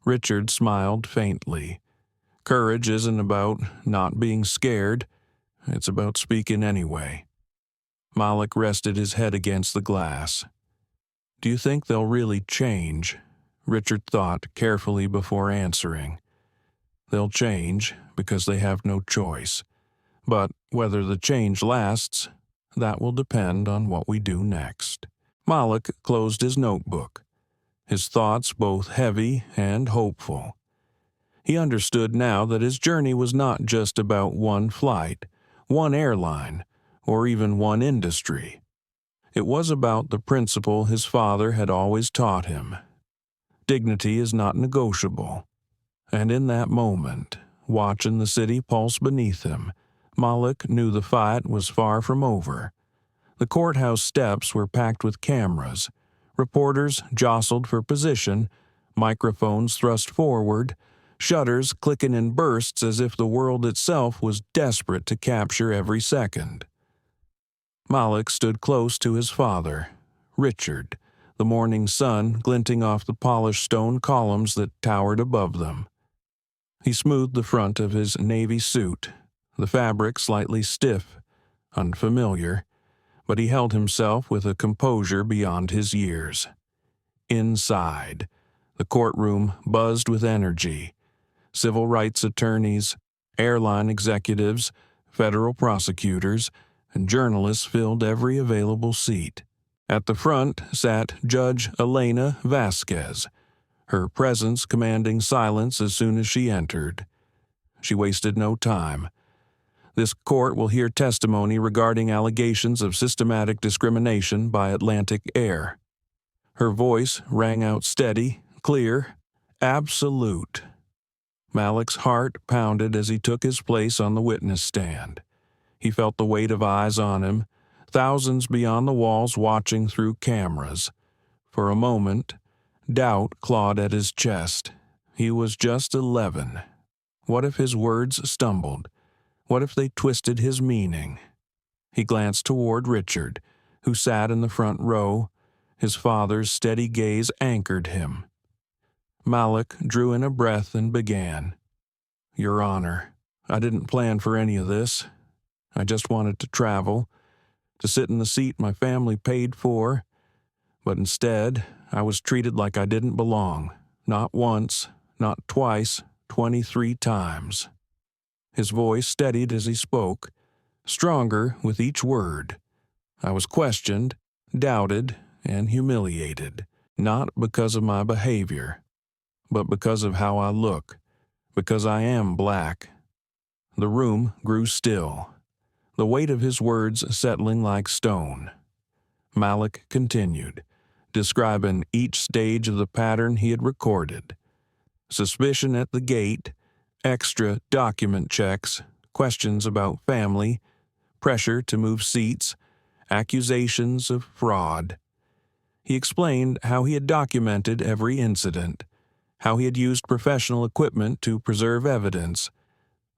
Speaker 1: Richard smiled faintly. "Courage isn't about not being scared. It's about speaking anyway." Malik rested his head against the glass. "Do you think they'll really change?" Richard thought carefully before answering. "They'll change because they have no choice. But whether the change lasts, that will depend on what we do next." Malik closed his notebook, his thoughts both heavy and hopeful. He understood now that his journey was not just about one flight, one airline, or even one industry. It was about the principle his father had always taught him. Dignity is not negotiable. And in that moment, watching the city pulse beneath him, Malik knew the fight was far from over. The courthouse steps were packed with cameras. Reporters jostled for position, microphones thrust forward, shutters clicking in bursts as if the world itself was desperate to capture every second. Malik stood close to his father, Richard, the morning sun glinting off the polished stone columns that towered above them. He smoothed the front of his navy suit, the fabric slightly stiff, unfamiliar, but he held himself with a composure beyond his years. Inside, the courtroom buzzed with energy. Civil rights attorneys, airline executives, federal prosecutors, and journalists filled every available seat. At the front sat Judge Elena Vasquez, her presence commanding silence as soon as she entered. She wasted no time. This court will hear testimony regarding allegations of systematic discrimination by Atlantic Air. Her voice rang out steady, clear, absolute. Malik's heart pounded as he took his place on the witness stand. He felt the weight of eyes on him, thousands beyond the walls watching through cameras. For a moment, doubt clawed at his chest. He was just 11. What if his words stumbled? What if they twisted his meaning? He glanced toward Richard, who sat in the front row. His father's steady gaze anchored him. Malik drew in a breath and began. "Your Honor, I didn't plan for any of this. I just wanted to travel, to sit in the seat my family paid for, but instead I was treated like I didn't belong. Not once, not twice, 23 times." His voice steadied as he spoke, stronger with each word. "I was questioned, doubted, and humiliated, not because of my behavior, but because of how I look, because I am black." The room grew still, the weight of his words settling like stone. Malik continued, describing each stage of the pattern he had recorded. Suspicion at the gate, extra document checks, questions about family, pressure to move seats, accusations of fraud. He explained how he had documented every incident, how he had used professional equipment to preserve evidence.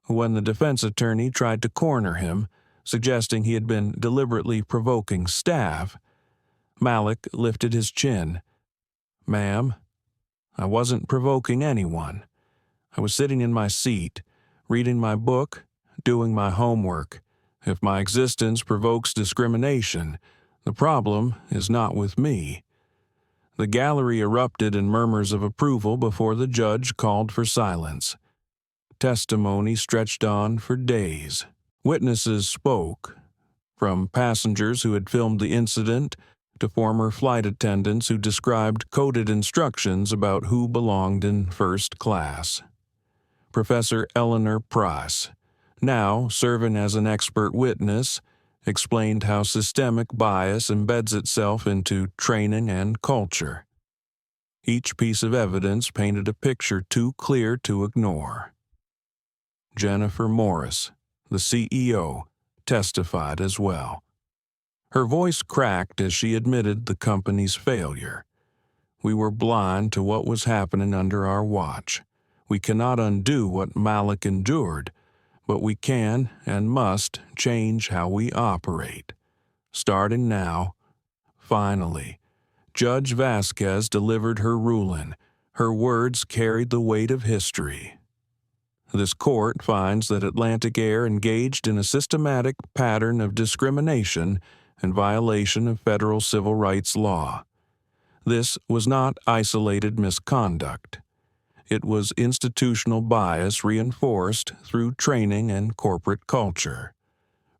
Speaker 1: When the defense attorney tried to corner him, suggesting he had been deliberately provoking staff, Malik lifted his chin. "Ma'am, I wasn't provoking anyone. I was sitting in my seat, reading my book, doing my homework. If my existence provokes discrimination, the problem is not with me." The gallery erupted in murmurs of approval before the judge called for silence. Testimony stretched on for days. Witnesses spoke, from passengers who had filmed the incident to former flight attendants who described coded instructions about who belonged in first class. Professor Eleanor Price, now serving as an expert witness, explained how systemic bias embeds itself into training and culture. Each piece of evidence painted a picture too clear to ignore. Jennifer Morris, the CEO, testified as well. Her voice cracked as she admitted the company's failure. "We were blind to what was happening under our watch. We cannot undo what Malik endured, but we can and must change how we operate. Starting now." Finally, Judge Vasquez delivered her ruling. Her words carried the weight of history. "This court finds that Atlantic Air engaged in a systematic pattern of discrimination and violation of federal civil rights law. This was not isolated misconduct. It was institutional bias reinforced through training and corporate culture.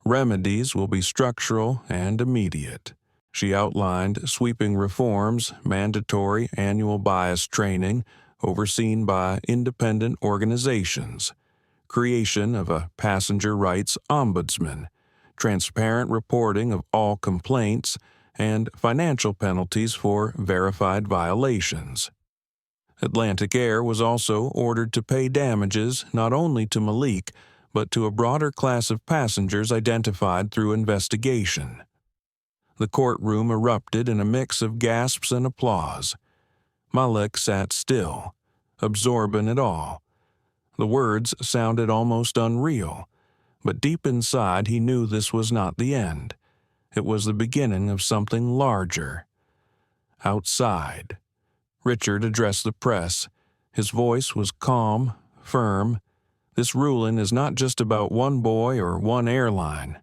Speaker 1: Remedies will be structural and immediate." She outlined sweeping reforms, mandatory annual bias training overseen by independent organizations, creation of a passenger rights ombudsman, transparent reporting of all complaints, and financial penalties for verified violations. Atlantic Air was also ordered to pay damages not only to Malik, but to a broader class of passengers identified through investigation. The courtroom erupted in a mix of gasps and applause. Malik sat still, absorbing it all. The words sounded almost unreal, but deep inside he knew this was not the end. It was the beginning of something larger. Outside, Richard addressed the press. His voice was calm, firm, this ruling is not just about one boy or one airline.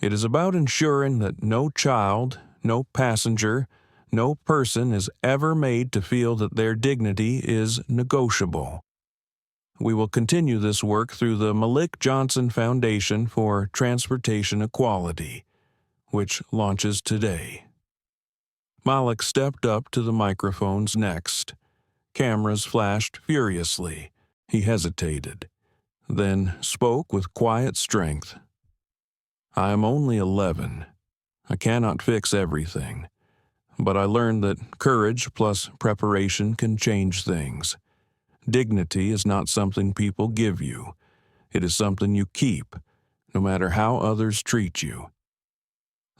Speaker 1: It is about ensuring that no child, no passenger, no person is ever made to feel that their dignity is negotiable. We will continue this work through the Malik Johnson Foundation for Transportation Equality, which launches today. Malik stepped up to the microphones next. Cameras flashed furiously. He hesitated, then spoke with quiet strength. I am only 11. I cannot fix everything, but I learned that courage plus preparation can change things. Dignity is not something people give you. It is something you keep, no matter how others treat you.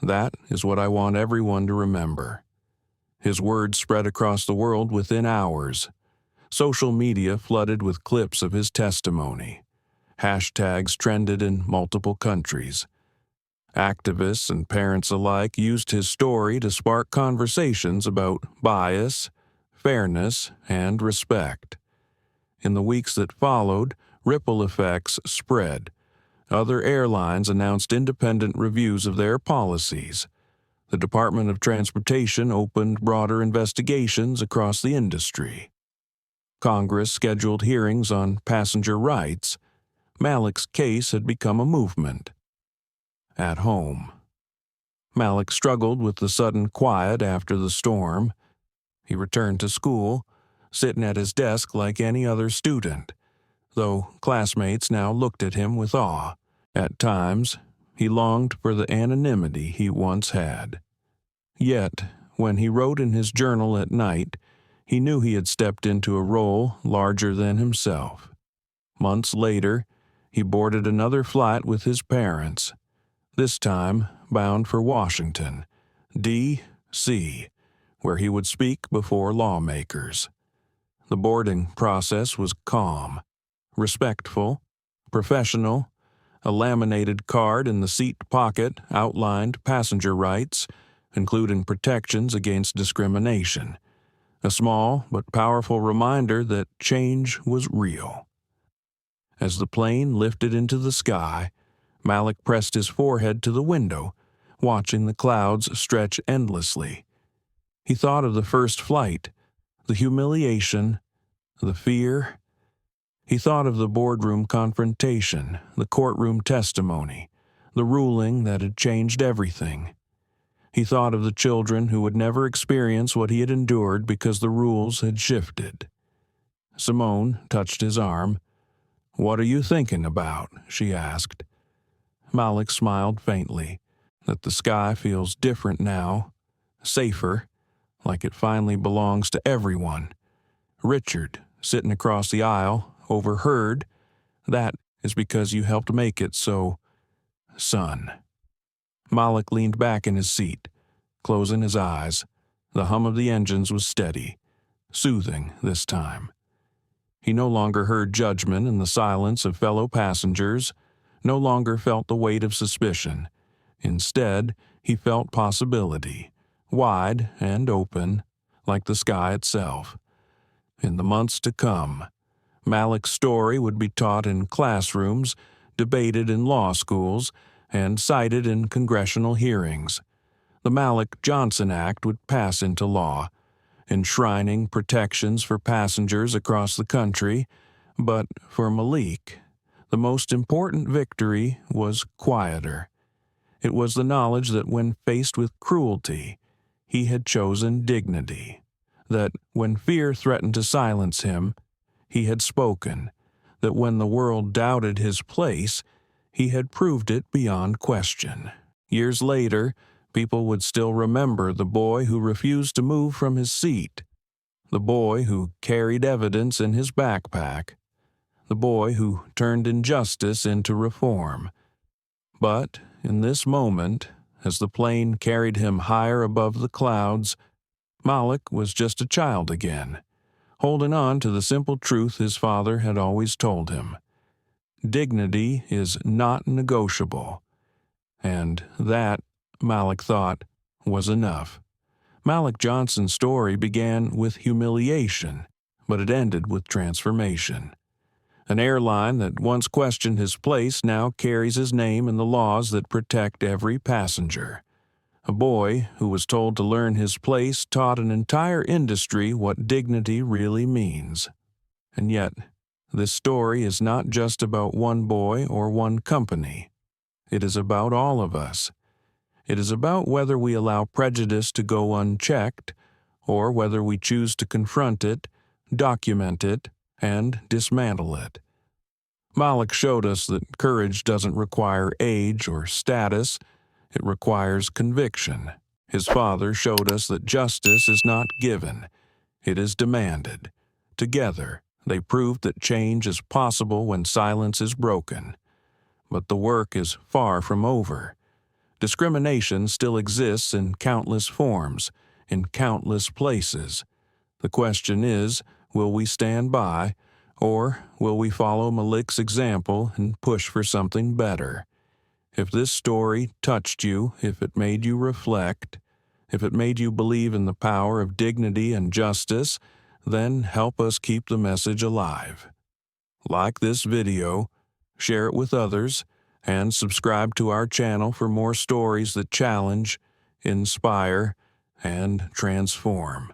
Speaker 1: That is what I want everyone to remember. His words spread across the world within hours. Social media flooded with clips of his testimony. Hashtags trended in multiple countries. Activists and parents alike used his story to spark conversations about bias, fairness, and respect. In the weeks that followed, ripple effects spread. Other airlines announced independent reviews of their policies. The Department of Transportation opened broader investigations across the industry. Congress scheduled hearings on passenger rights. Malik's case had become a movement. At home, Malik struggled with the sudden quiet after the storm. He returned to school, sitting at his desk like any other student, though classmates now looked at him with awe. At times, he longed for the anonymity he once had. Yet, when he wrote in his journal at night, he knew he had stepped into a role larger than himself. Months later, he boarded another flight with his parents, this time bound for Washington, D.C., where he would speak before lawmakers. The boarding process was calm, respectful, professional. A laminated card in the seat pocket outlined passenger rights, including protections against discrimination. A small but powerful reminder that change was real. As the plane lifted into the sky, Malik pressed his forehead to the window, watching the clouds stretch endlessly. He thought of the first flight, the humiliation, the fear. He thought of the boardroom confrontation, the courtroom testimony, the ruling that had changed everything. He thought of the children who would never experience what he had endured because the rules had shifted. Simone touched his arm. "What are you thinking about?" she asked. Malik smiled faintly, that the sky feels different now, safer, like it finally belongs to everyone. Richard, sitting across the aisle, overheard. "That is because you helped make it so, son." Malik leaned back in his seat, closing his eyes. The hum of the engines was steady, soothing this time. He no longer heard judgment in the silence of fellow passengers, no longer felt the weight of suspicion. Instead, he felt possibility, wide and open, like the sky itself. In the months to come, Malik's story would be taught in classrooms, debated in law schools, and cited in congressional hearings. The Malik Johnson Act would pass into law, enshrining protections for passengers across the country, but for Malik, the most important victory was quieter. It was the knowledge that when faced with cruelty, he had chosen dignity, that when fear threatened to silence him, he had spoken, that when the world doubted his place, he had proved it beyond question. Years later, people would still remember the boy who refused to move from his seat, the boy who carried evidence in his backpack, the boy who turned injustice into reform. But in this moment, as the plane carried him higher above the clouds, Malik was just a child again, holding on to the simple truth his father had always told him. Dignity is not negotiable. And that, Malik thought, was enough. Malik Johnson's story began with humiliation, but it ended with transformation. An airline that once questioned his place now carries his name in the laws that protect every passenger. A boy who was told to learn his place taught an entire industry what dignity really means. And yet, this story is not just about one boy or one company. It is about all of us. It is about whether we allow prejudice to go unchecked, or whether we choose to confront it, document it, and dismantle it. Malik showed us that courage doesn't require age or status. It requires conviction. His father showed us that justice is not given. It is demanded. Together, they proved that change is possible when silence is broken. But the work is far from over. Discrimination still exists in countless forms, in countless places. The question is, will we stand by, or will we follow Malik's example and push for something better? If this story touched you, if it made you reflect, if it made you believe in the power of dignity and justice, then help us keep the message alive. Like this video, share it with others, and subscribe to our channel for more stories that challenge, inspire, and transform.